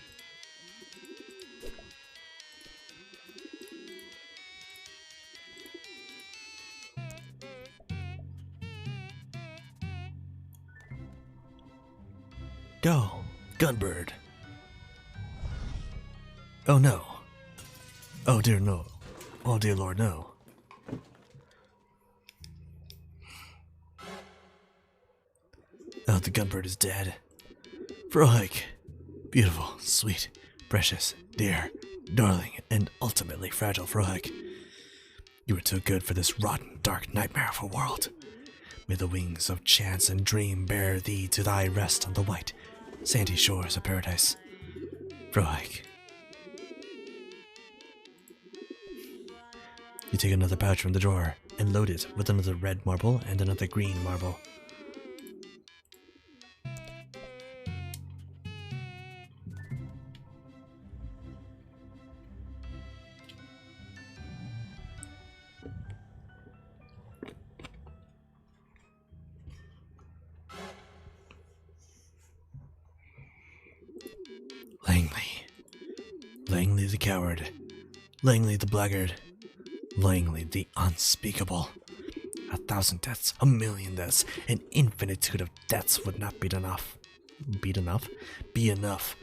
Go, Gunbird. Oh no. Oh dear no. Oh dear Lord no. Oh, the Gunbird is dead. Frohike. Beautiful, sweet, precious, dear, darling, and ultimately fragile Frohike. You are too good for this rotten, dark nightmare of a world. May the wings of chance and dream bear thee to thy rest on the white, sandy shores of paradise. Frohike. You take another pouch from the drawer and load it with another red marble and another green marble. Langley the coward, Langley the blackguard, Langley the unspeakable. 1,000 deaths, 1,000,000 deaths, an infinitude of deaths would not be enough. Be enough? Be enough.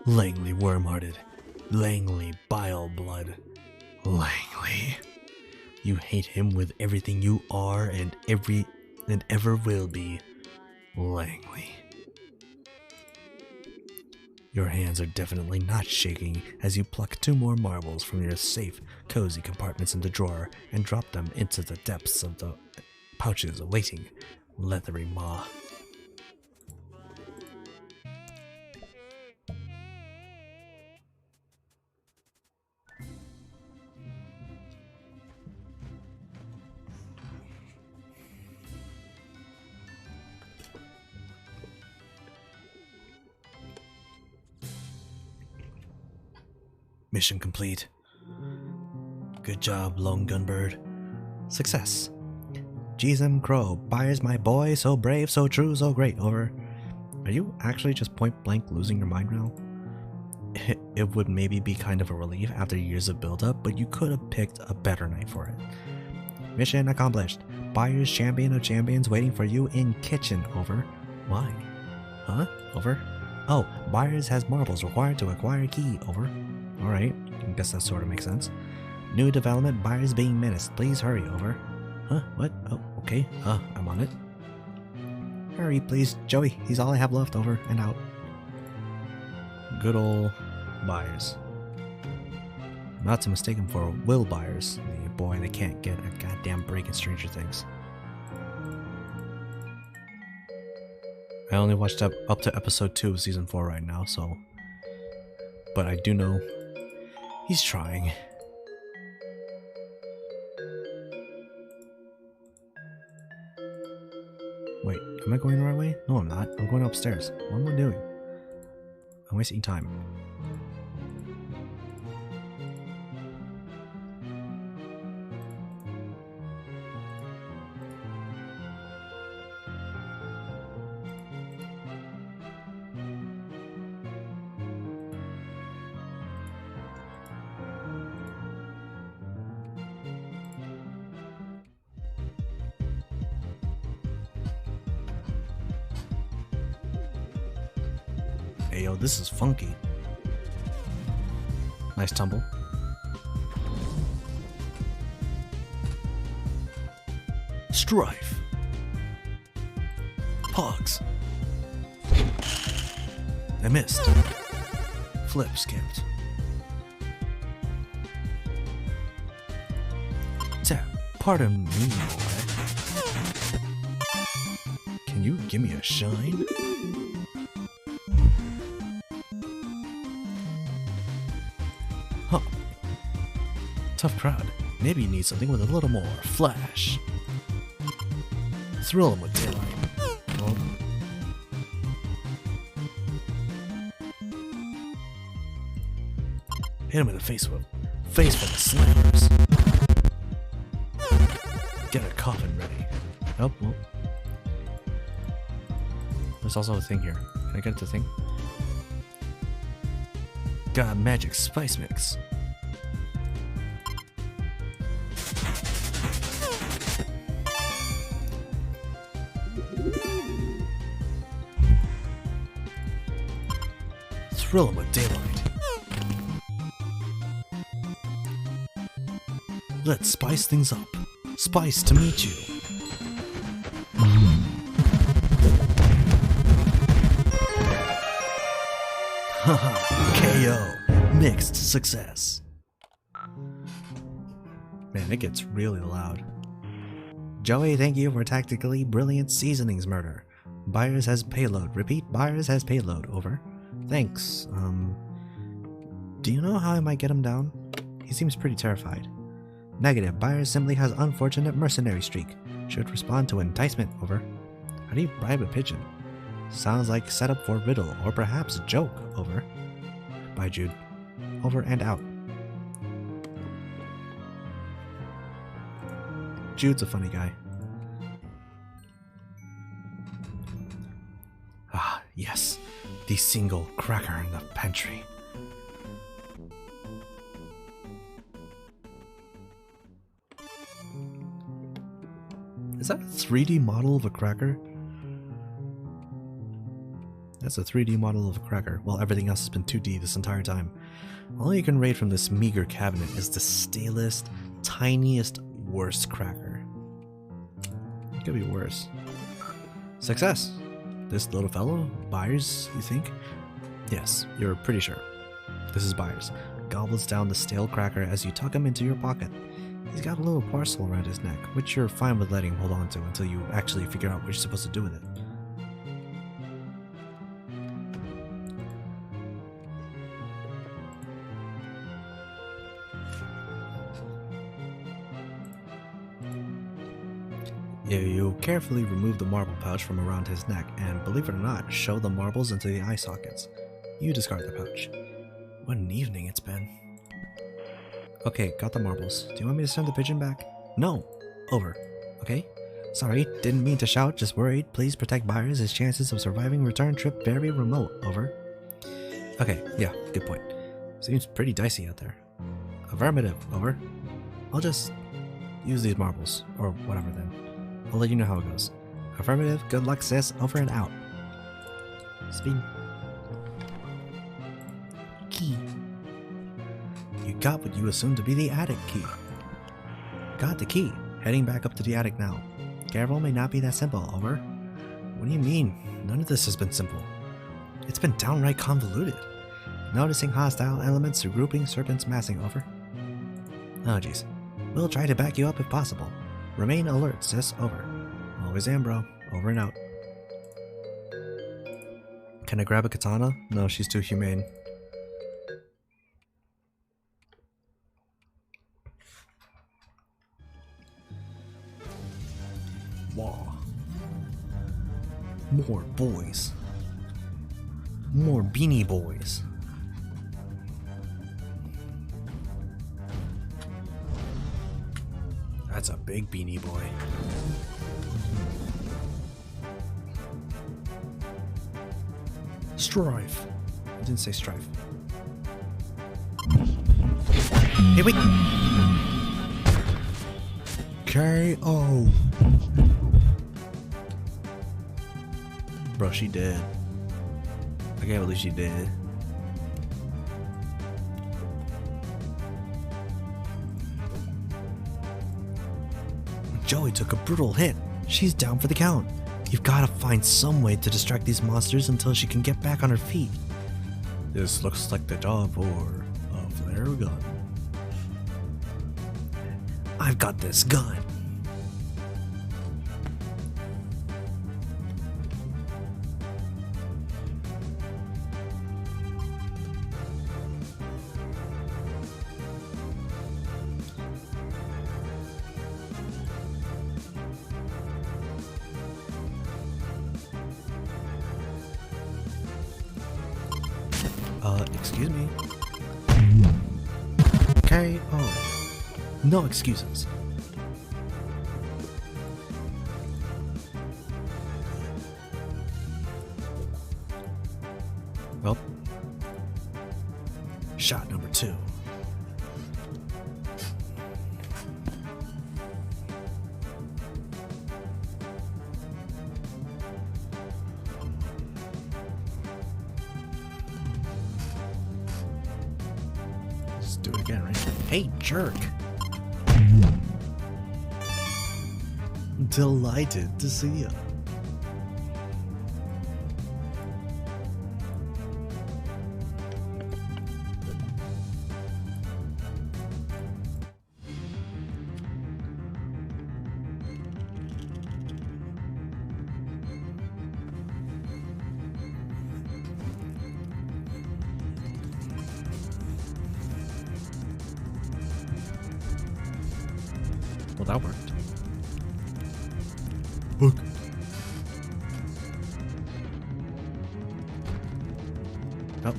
Langley worm-hearted, Langley Bileblood. Langley. You hate him with everything you are and ever will be. Langley. Your hands are definitely not shaking as you pluck 2 more marbles from your safe, cozy compartments in the drawer and drop them into the depths of the pouches awaiting leathery maw. Mission complete. Good job, Lone Gunbird. Success. GSM Crow, Byers my boy, so brave, so true, so great, over. Are you actually just point blank losing your mind now? It would maybe be kind of a relief after years of build-up, but you could have picked a better night for it. Mission accomplished. Byers, champion of champions, waiting for you in kitchen, over. Why? Huh? Over. Oh, Byers has marbles required to acquire key, over. Alright, I guess that sort of makes sense. New development, Byers being menaced. Please hurry, over. Huh? What? Oh, okay. I'm on it. Hurry, please. Joey, he's all I have left, over and out. Good ol' Byers. Not to mistake him for Will Byers, the boy that can't get a goddamn break in Stranger Things. I only watched up to episode 2 of season 4 right now, so... But I do know he's trying. Wait, am I going the right way? No, I'm not. I'm going upstairs. What am I doing? I'm wasting time. Hey yo, this is funky. Nice tumble. Strife. Pogs. I missed. Flip skipped. Tap. Pardon me, boy. Can you give me a shine? Huh. Tough crowd. Maybe you need something with a little more flash. Thrill him with daylight. Well, hit him in the face with face full of slammers. Get a coffin ready. Oh, well. There's also a thing here. Can I get the thing? Got magic spice mix. Thrill him with daylight. Let's spice things up. Spice to meet you. Haha, KO. Mixed success. Man, it gets really loud. Joey, thank you for tactically brilliant seasonings murder. Byers has payload. Repeat, Byers has payload. Over. Thanks. Do you know how I might get him down? He seems pretty terrified. Negative. Byers simply has unfortunate mercenary streak. Should respond to enticement. Over. How do you bribe a pigeon? Sounds like setup for riddle, or perhaps joke. Over. Bye, Jude. Over and out. Jude's a funny guy. Ah, yes. The single cracker in the pantry. Is that a 3D model of a cracker? That's a 3D model of a cracker, while everything else has been 2D this entire time. All you can raid from this meager cabinet is the stalest, tiniest, worst cracker. It could be worse. Success! This little fellow? Byers, you think? Yes, you're pretty sure. This is Byers. Gobbles down the stale cracker as you tuck him into your pocket. He's got a little parcel around his neck, which you're fine with letting him hold on to until you actually figure out what you're supposed to do with it. You carefully remove the marble pouch from around his neck and, believe it or not, shove the marbles into the eye sockets. You discard the pouch. What an evening it's been. Okay, got the marbles. Do you want me to send the pigeon back? No. Over. Okay? Sorry, didn't mean to shout, just worried. Please protect Byers. His chances of surviving return trip very remote. Over. Okay, yeah, good point. Seems pretty dicey out there. Affirmative. Over. I'll just use these marbles, or whatever then. I'll let you know how it goes. Affirmative. Good luck, sis. Over and out. Spin. Key. You got what you assumed to be the attic key. Got the key. Heading back up to the attic now. Careful, may not be that simple. Over. What do you mean? None of this has been simple. It's been downright convoluted. Noticing hostile elements, regrouping, serpents massing. Over. Oh jeez. We'll try to back you up if possible. Remain alert, sis. Over. Always am, bro. Over and out. Can I grab a katana? No, she's too humane. Wow. More boys. More beanie boys. That's a big beanie boy. Strife. I didn't say strife. Hey, wait! KO! Bro, she dead. I can't believe she dead. Joey took a brutal hit. She's down for the count. You've gotta find some way to distract these monsters until she can get back on her feet. This looks like the job for a flare gun. I've got this gun. Excuse me. KO. No excuses. Well, shot number 2. Do it again, right? Hey, jerk! Delighted to see ya. Well, that worked. Look. Oh.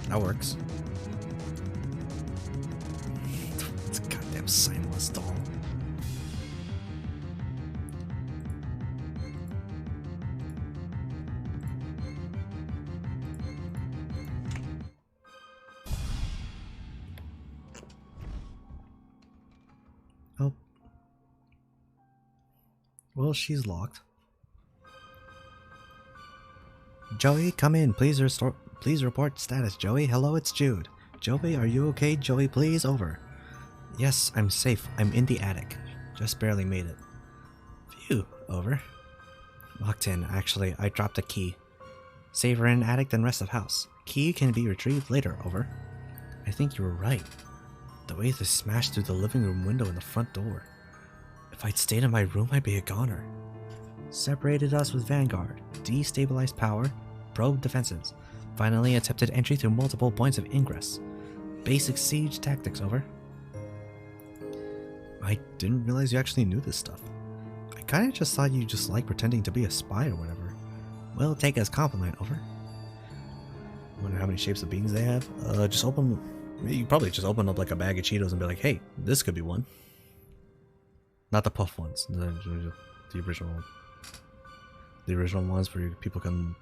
That works. It's a goddamn signless doll. Oh. Well, she's locked. Joey, come in. Please report status. Joey, hello, it's Jude. Joey, are you okay? Joey, please, over. Yes, I'm safe. I'm in the attic. Just barely made it. Phew, over. Locked in. Actually, I dropped a key. Safer in attic than rest of house. Key can be retrieved later, over. I think you were right. The way they smashed through the living room window and the front door. If I'd stayed in my room, I'd be a goner. Separated us with Vanguard. Destabilized power. Probe defenses. Finally attempted entry through multiple points of ingress. Basic siege tactics, over. I didn't realize you actually knew this stuff. I kinda just thought you just like pretending to be a spy or whatever. Well, take as compliment, over. Wonder how many shapes of beans they have? You probably just open up like a bag of Cheetos and be like, hey, this could be one. Not the puff ones, the original ones where people can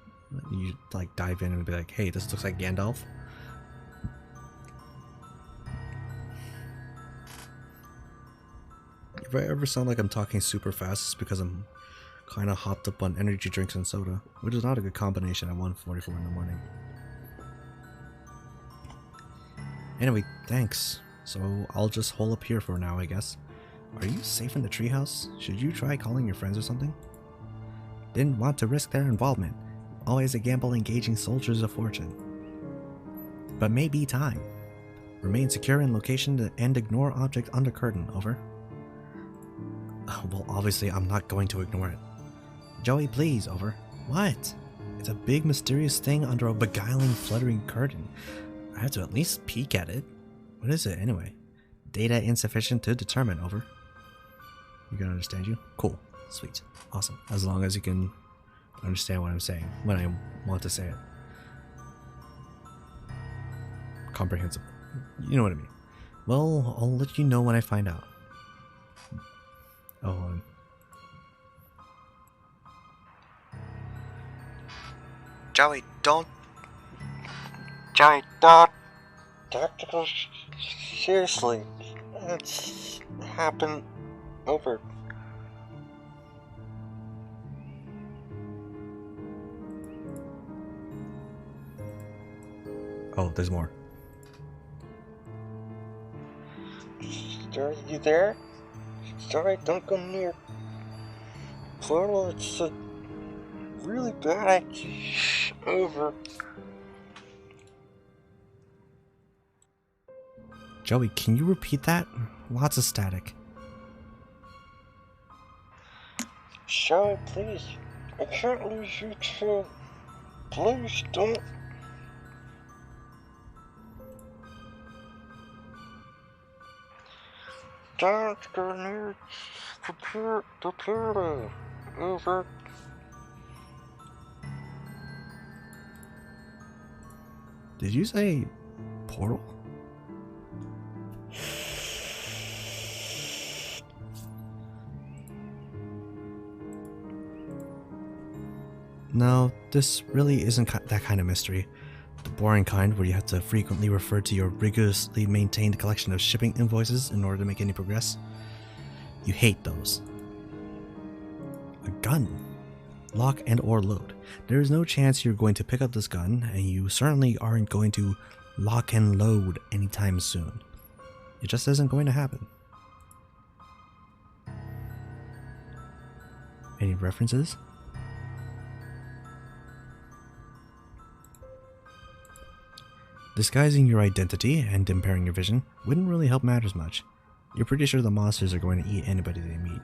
you like dive in and be like, hey, this looks like Gandalf. If I ever sound like I'm talking super fast, it's because I'm kind of hopped up on energy drinks and soda, which is not a good combination at 1:44 in the morning. Anyway, thanks. So I'll just hole up here for now, I guess. Are you safe in the treehouse? Should you try calling your friends or something? Didn't want to risk their involvement. Always a gamble engaging soldiers of fortune. But maybe time. Remain secure in location and ignore object under curtain, over. Well, obviously I'm not going to ignore it. Joey, please, over. What? It's a big mysterious thing under a beguiling, fluttering curtain. I have to at least peek at it. What is it, anyway? Data insufficient to determine, over. You can understand you? Cool. Sweet. Awesome. As long as you can understand what I'm saying when I want to say it. Comprehensible. You know what I mean. Well, I'll let you know when I find out. Oh, Joey, don't. Joey, don't. Tactical, seriously, it's happened, over. Oh, there's more. Are you there? Sorry, don't go near portal. It's a really bad idea. Over. Joey, can you repeat that? Lots of static. Sorry, please. I can't lose you too. Please don't. Don't go near the portal. Over. Did you say portal? No, this really isn't that kind of mystery. The boring kind where you have to frequently refer to your rigorously maintained collection of shipping invoices in order to make any progress. You hate those. A gun. Lock and or load. There is no chance you're going to pick up this gun, and you certainly aren't going to lock and load anytime soon. It just isn't going to happen. Any references? Disguising your identity and impairing your vision wouldn't really help matters much. You're pretty sure the monsters are going to eat anybody they meet.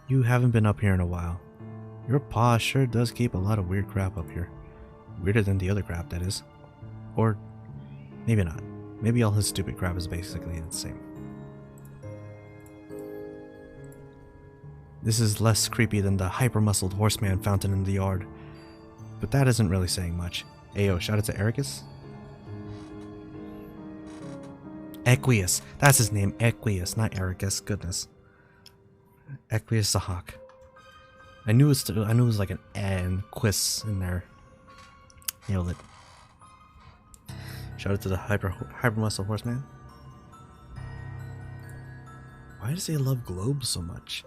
You haven't been up here in a while. Your paw sure does keep a lot of weird crap up here. Weirder than the other crap, that is. Or maybe not. Maybe all his stupid crap is basically the same. This is less creepy than the hyper-muscled horseman fountain in the yard. But that isn't really saying much. Ayo, shout out to Ericus? Equius. That's his name. Equius, not Ericus. Goodness. Equius the hawk. I knew it was like an and quis in there. Nailed it. Shout out to the hyper muscle horseman. Why does he love globes so much?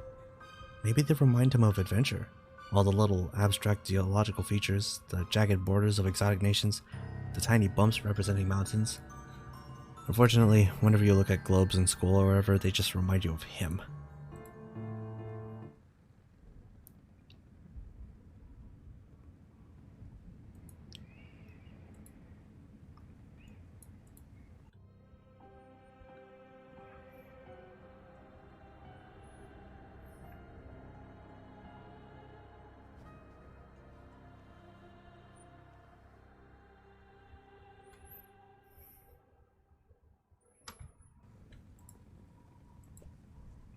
Maybe they remind him of adventure. All the little abstract geological features, the jagged borders of exotic nations, the tiny bumps representing mountains. Unfortunately, whenever you look at globes in school or wherever, they just remind you of him.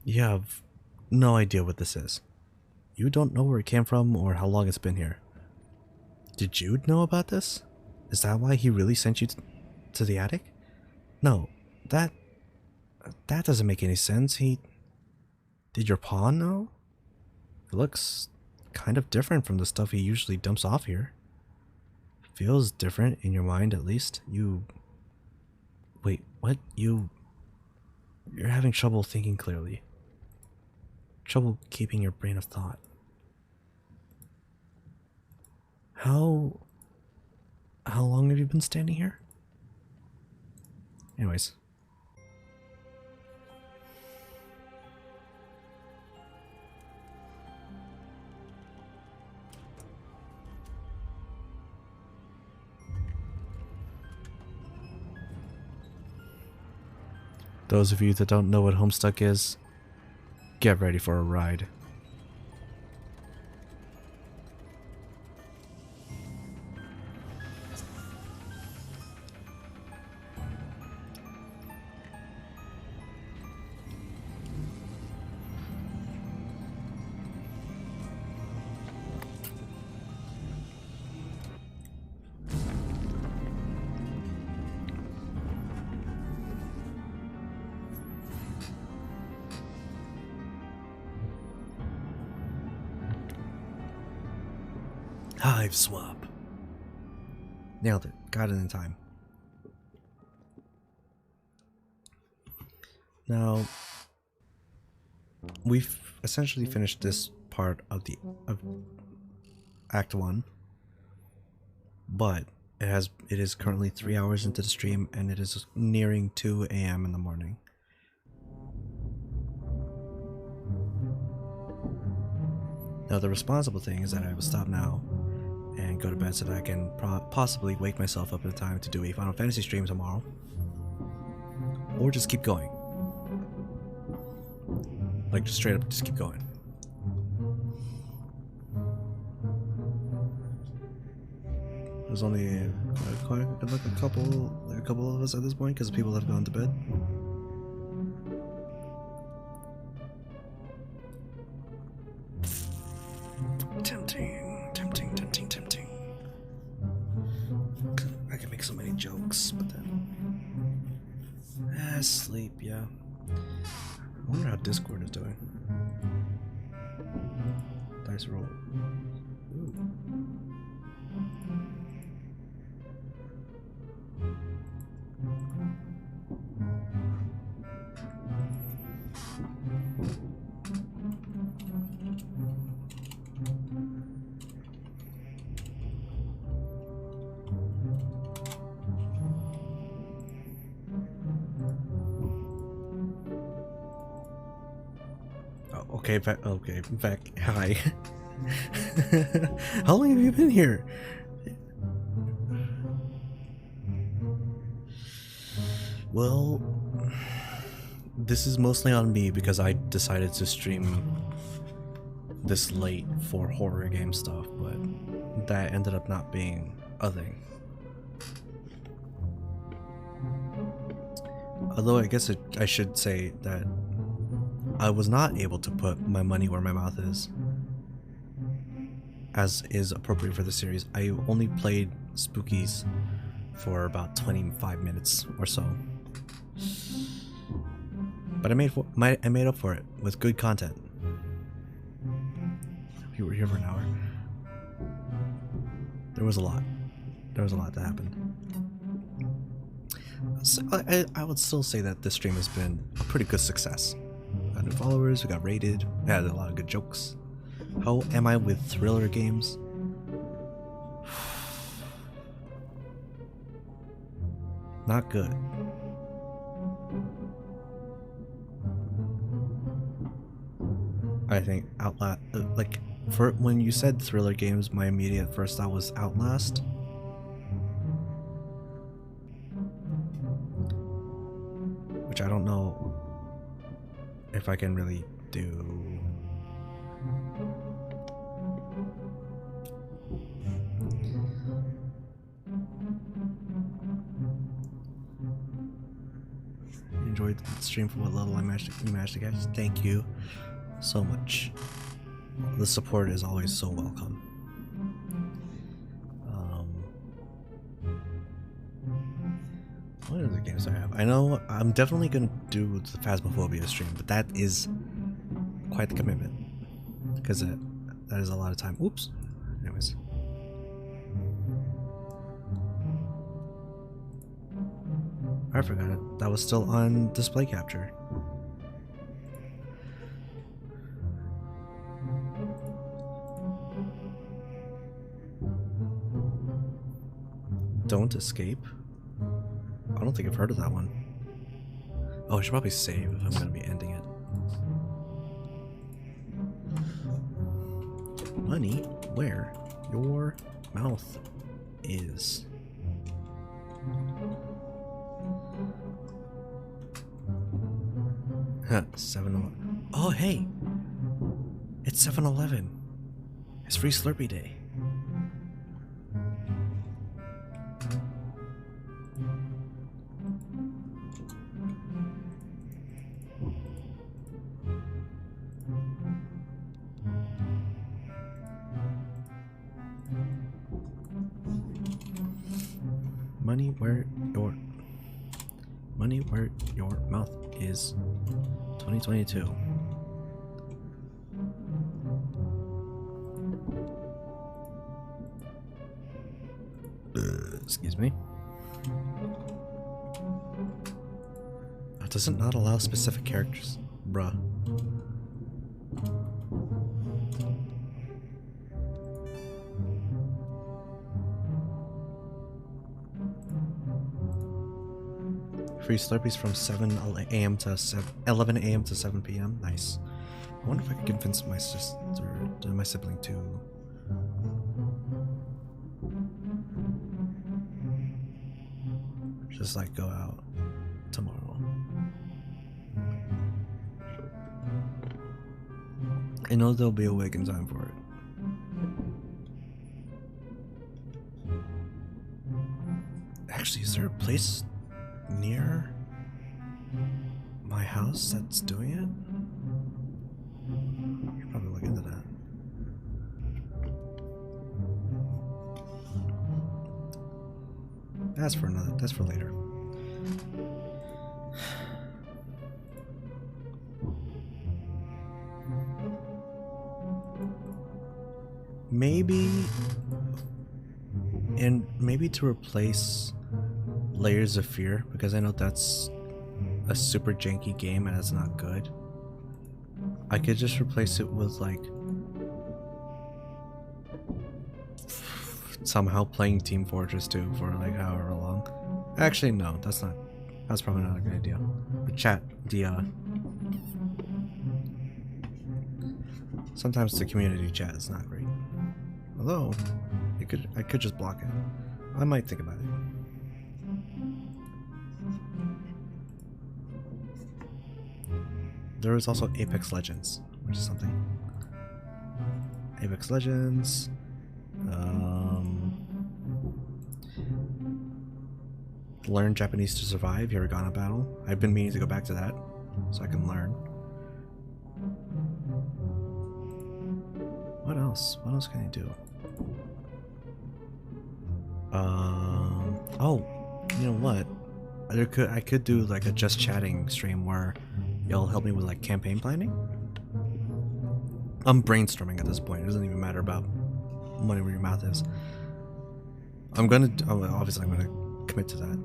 You have no idea what this is. You don't know where it came from or how long it's been here. Did Jude know about this? Is that why he really sent you to the attic? No, that doesn't make any sense. Did your pawn know? It looks kind of different from the stuff he usually dumps off here. Feels different in your mind, at least. Wait, what? You're having trouble thinking clearly. Trouble keeping your brain of thought. How long have you been standing here? Anyways. Those of you that don't know what Homestuck is, get ready for a ride. Hiveswap. Nailed it. Got it in time. Now, we've essentially finished this part of Act 1, but it is currently 3 hours into the stream and it is nearing 2 a.m. in the morning. Now the responsible thing is that I will stop now and go to bed so that I can possibly wake myself up in time to do a Final Fantasy stream tomorrow, or just keep going. Like, just straight up, just keep going. There's only a couple of us at this point because people have gone to bed. Tempting. I can make so many jokes, but then sleep. Yeah. I wonder how Discord is doing. Dice roll. Ooh. Okay, in fact, hi. How long have you been here? Well, this is mostly on me because I decided to stream this late for horror game stuff, but that ended up not being a thing. Although I guess I should say that I was not able to put my money where my mouth is, as is appropriate for the series. I only played Spookies for about 25 minutes or so, but I made up for it with good content. You were here for an hour. There was a lot that happened. So I would still say that this stream has been a pretty good success. new followers. We got rated. We had a lot of good jokes. How am I with thriller games? Not good. I think Outlast, like, for when you said thriller games, my immediate first thought was Outlast. Which I don't know if I can really do. Enjoyed the stream for what level you managed to get. Thank you so much. The support is always so welcome. What other games do I have? I know I'm definitely gonna do the Phasmophobia stream, but that is quite the commitment because that is a lot of time. Oops. Anyways. I forgot it. That was still on display capture. Don't escape. I don't think I've heard of that one. Oh, I should probably save if I'm going to be ending it. Money where your mouth is. Huh, 7-Eleven. Oh, hey! It's 7-Eleven. It's Free Slurpee Day. Money where your mouth is. 2022. Excuse me. Does it not allow specific characters? Bruh. Free Slurpees from 7 a.m. to 11 a.m. to 7 p.m. Nice. I wonder if I could convince my sister, my sibling to. Just like go out tomorrow. I know they'll be awake in time for it. Actually, is there a place near my house that's doing it? I should probably look into that. That's for later. Maybe to replace Layers of Fear, because I know that's a super janky game and it's not good. I could just replace it with like somehow playing Team Fortress 2 for like however long. Actually, no, that's probably not a good idea. The chat, sometimes the community chat is not great. Although, I could just block it. I might think about it. There is also Apex Legends, which is something. Apex Legends. Learn Japanese to survive, Hiragana battle. I've been meaning to go back to that, so I can learn. What else? What else can I do? Oh, you know what? I could do like a just chatting stream where y'all help me with like campaign planning. I'm brainstorming at this point. It doesn't even matter about money where your mouth is. Obviously I'm gonna commit to that.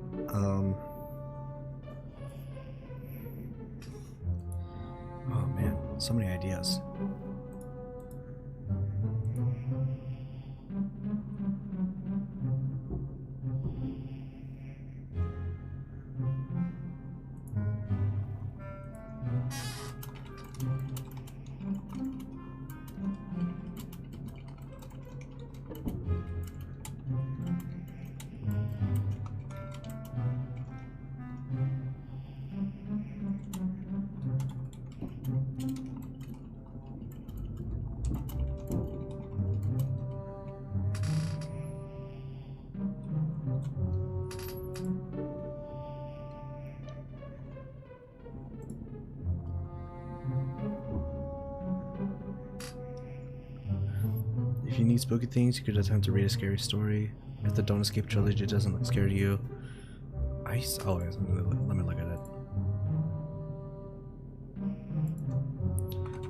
Oh man, so many ideas. If you need spooky things, you could attempt to read a scary story. If the Don't Escape trilogy doesn't look scary to you, let me look at it.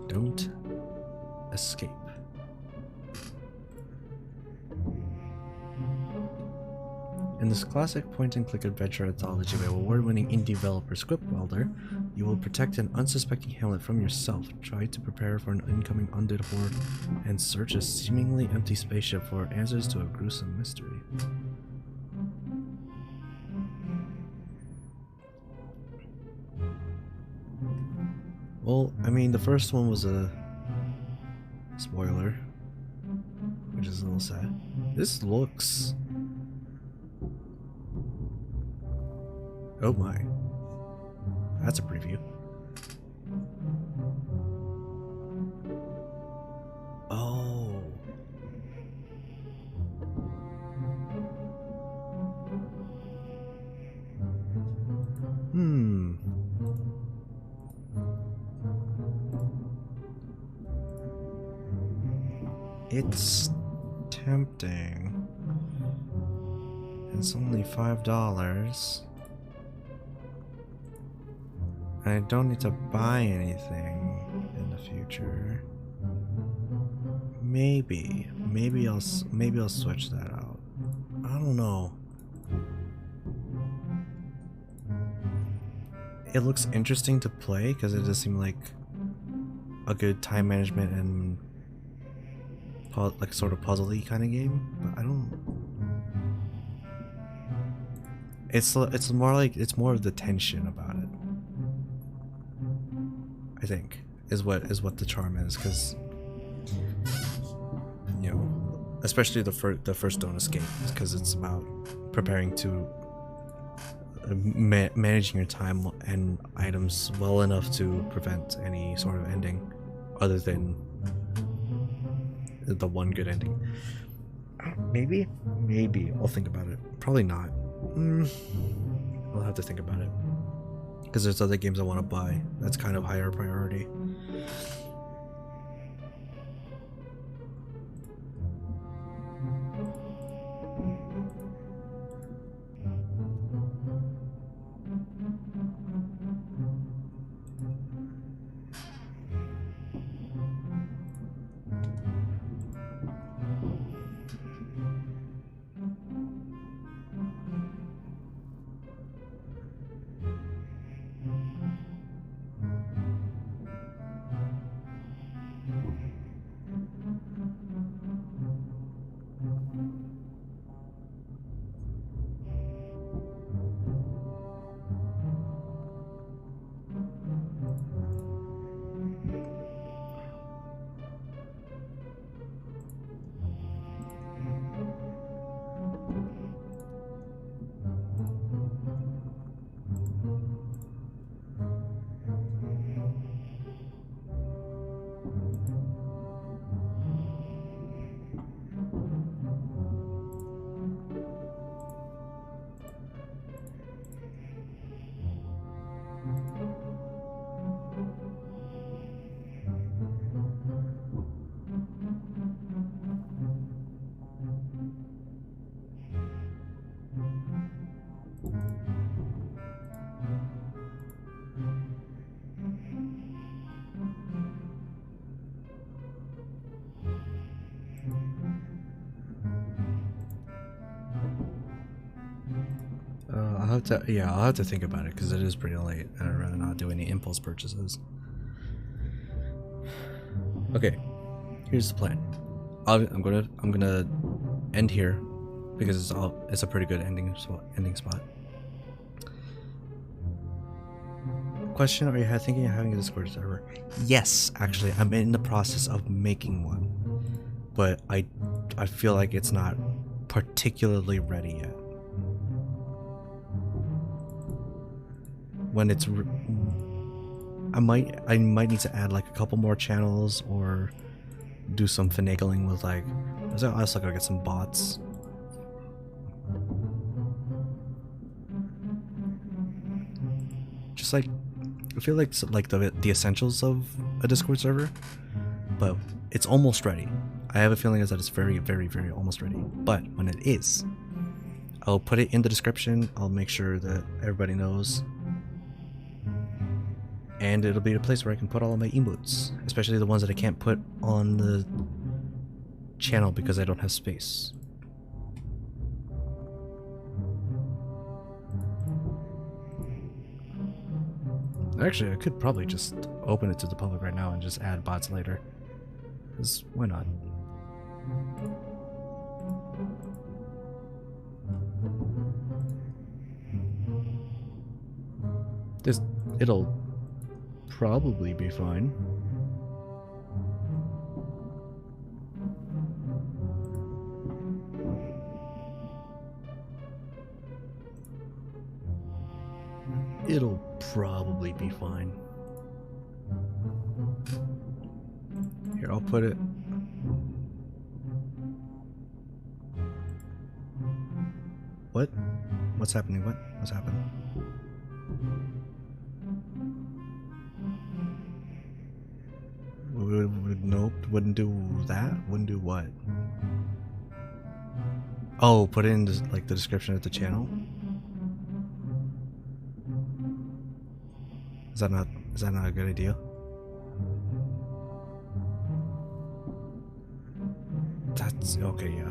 Don't Escape. In this classic point-and-click adventure anthology by award-winning indie developer Script Welder, you will protect an unsuspecting hamlet from yourself, try to prepare for an incoming undead horde, and search a seemingly empty spaceship for answers to a gruesome mystery. Well, I mean, the first one was a spoiler, which is a little sad. This looks... Oh my. That's a preview. Oh. It's tempting. It's only $5. I don't need to buy anything in the future. Maybe I'll switch that out. I don't know. It looks interesting to play because it does seem like a good time management and like sort of puzzle-y kind of game, but I don't. It's more like it's more of the tension about it. I think is what the charm is, because you know, especially the first Don't Escape, because it's about preparing to managing your time and items well enough to prevent any sort of ending other than the one good ending. Maybe I'll think about it. Probably not. I'll have to think about it, because there's other games I want to buy that's kind of higher priority. I'll have to think about it, because it is pretty late and I'd rather not do any impulse purchases. Okay, here's the plan. I'm gonna end here because it's a pretty good ending spot. Question: are you thinking of having a Discord server? Yes, actually, I'm in the process of making one, but I feel like it's not particularly ready yet. When it's I might need to add like a couple more channels or do some finagling with like I was also gonna get some bots. Just like I feel like it's like the essentials of a Discord server, but it's almost ready. I have a feeling that it's very, very, very almost ready. But when it is, I'll put it in the description. I'll make sure that everybody knows. And it'll be a place where I can put all of my emotes, especially the ones that I can't put on the channel because I don't have space. Actually, I could probably just open it to the public right now and just add bots later. Because why not? It'll probably be fine. It'll probably be fine. Here, I'll put it. What? What's happening? What's happening? Nope, wouldn't do that. Wouldn't do what? Oh, put it in like the description of the channel. Is that not a good idea? That's okay, yeah.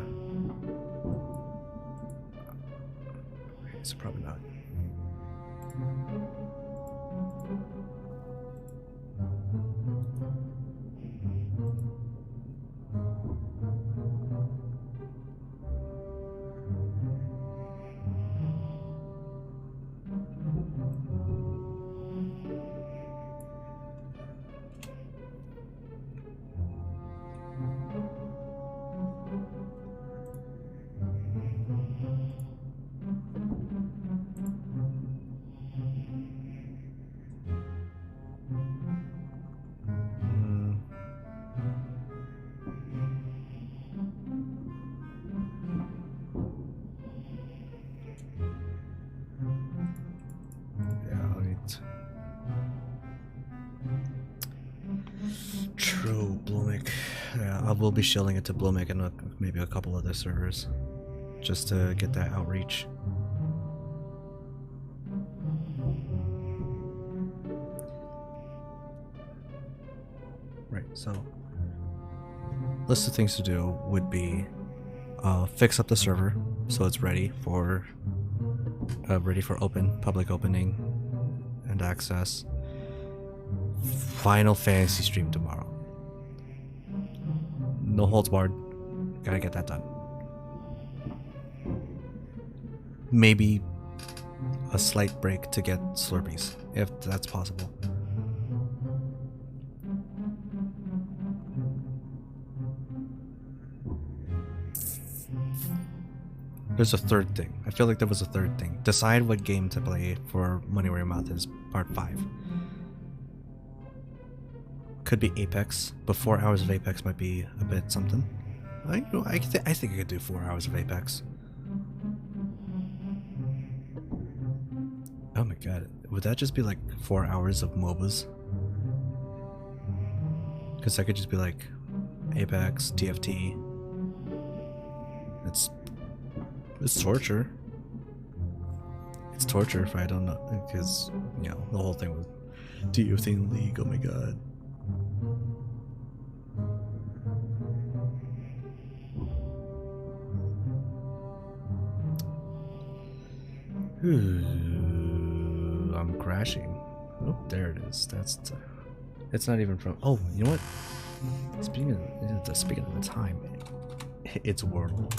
It's probably not. True, Bloomic. Yeah, I will be shilling it to Bloomic and maybe a couple other servers just to get that outreach. Right, so list of things to do would be fix up the server so it's ready for public opening and access. Final Fantasy stream tomorrow. No holds barred. Gotta get that done. Maybe a slight break to get Slurpees, if that's possible. There's a third thing. I feel like there was a third thing. Decide what game to play for Money Where Your Mouth Is, Part 5. Could be Apex, but 4 hours of Apex might be a bit something. I think I could do 4 hours of Apex. Oh my god, would that just be like 4 hours of MOBAs? Because I could just be like Apex, TFT. It's torture. It's torture if I don't know, because, you know, the whole thing with TFT in League, oh my god. I'm crashing. Oh, there it is. It's not even from. Oh, you know what? Speaking of the time, it's Wordle.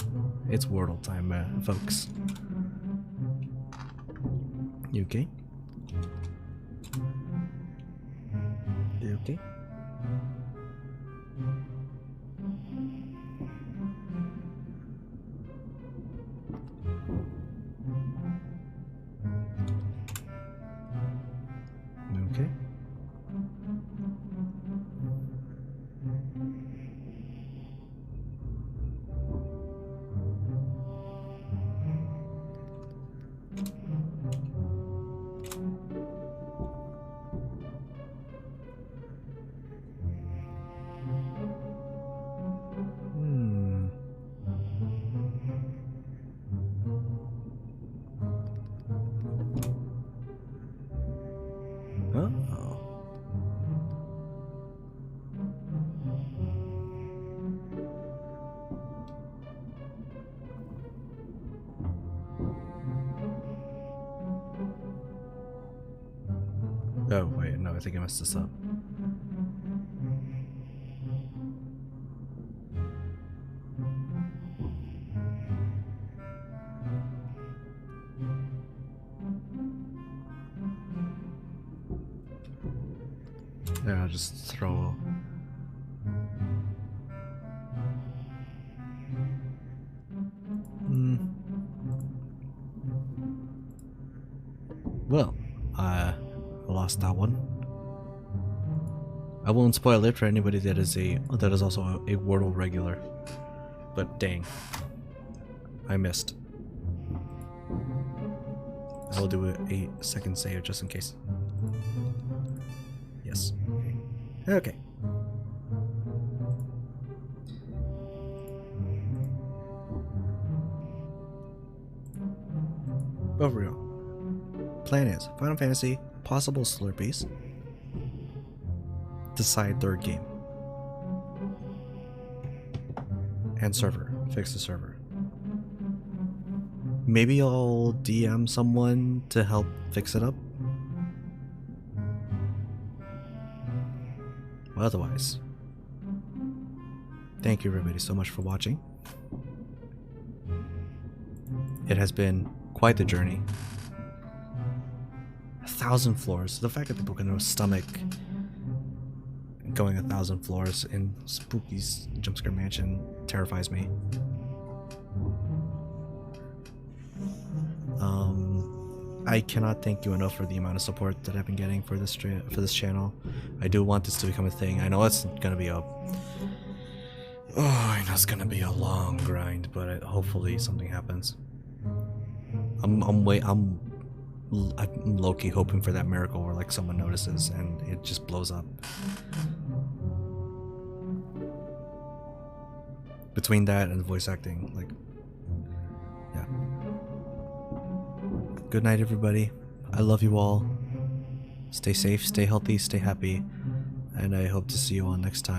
It's Wordle time, folks. You okay? You okay? Okay. Hmm. Oh. Oh, wait, no, I think I messed this up. Yeah, I'll just throw. Well, I lost that one. I won't spoil it for anybody that is also a Wordle regular. But dang, I missed. I will do a second save just in case. Yes. Okay. Overall, plan is Final Fantasy, possible Slurpees, decide third game, and server. Fix the server. Maybe I'll DM someone to help fix it up. Otherwise, thank you everybody so much for watching. It has been quite the journey. 1,000 floors. The fact that people can stomach going 1,000 floors in Spooky's Jumpscare Mansion terrifies me. I cannot thank you enough for the amount of support that I've been getting for this channel. I do want this to become a thing. I know it's gonna be a I know it's gonna be a long grind, but hopefully something happens. I'm low-key hoping for that miracle where like someone notices and it just blows up. Between that and voice acting, like, yeah. Good night, everybody. I love you all. Stay safe, stay healthy, stay happy, and I hope to see you all next time.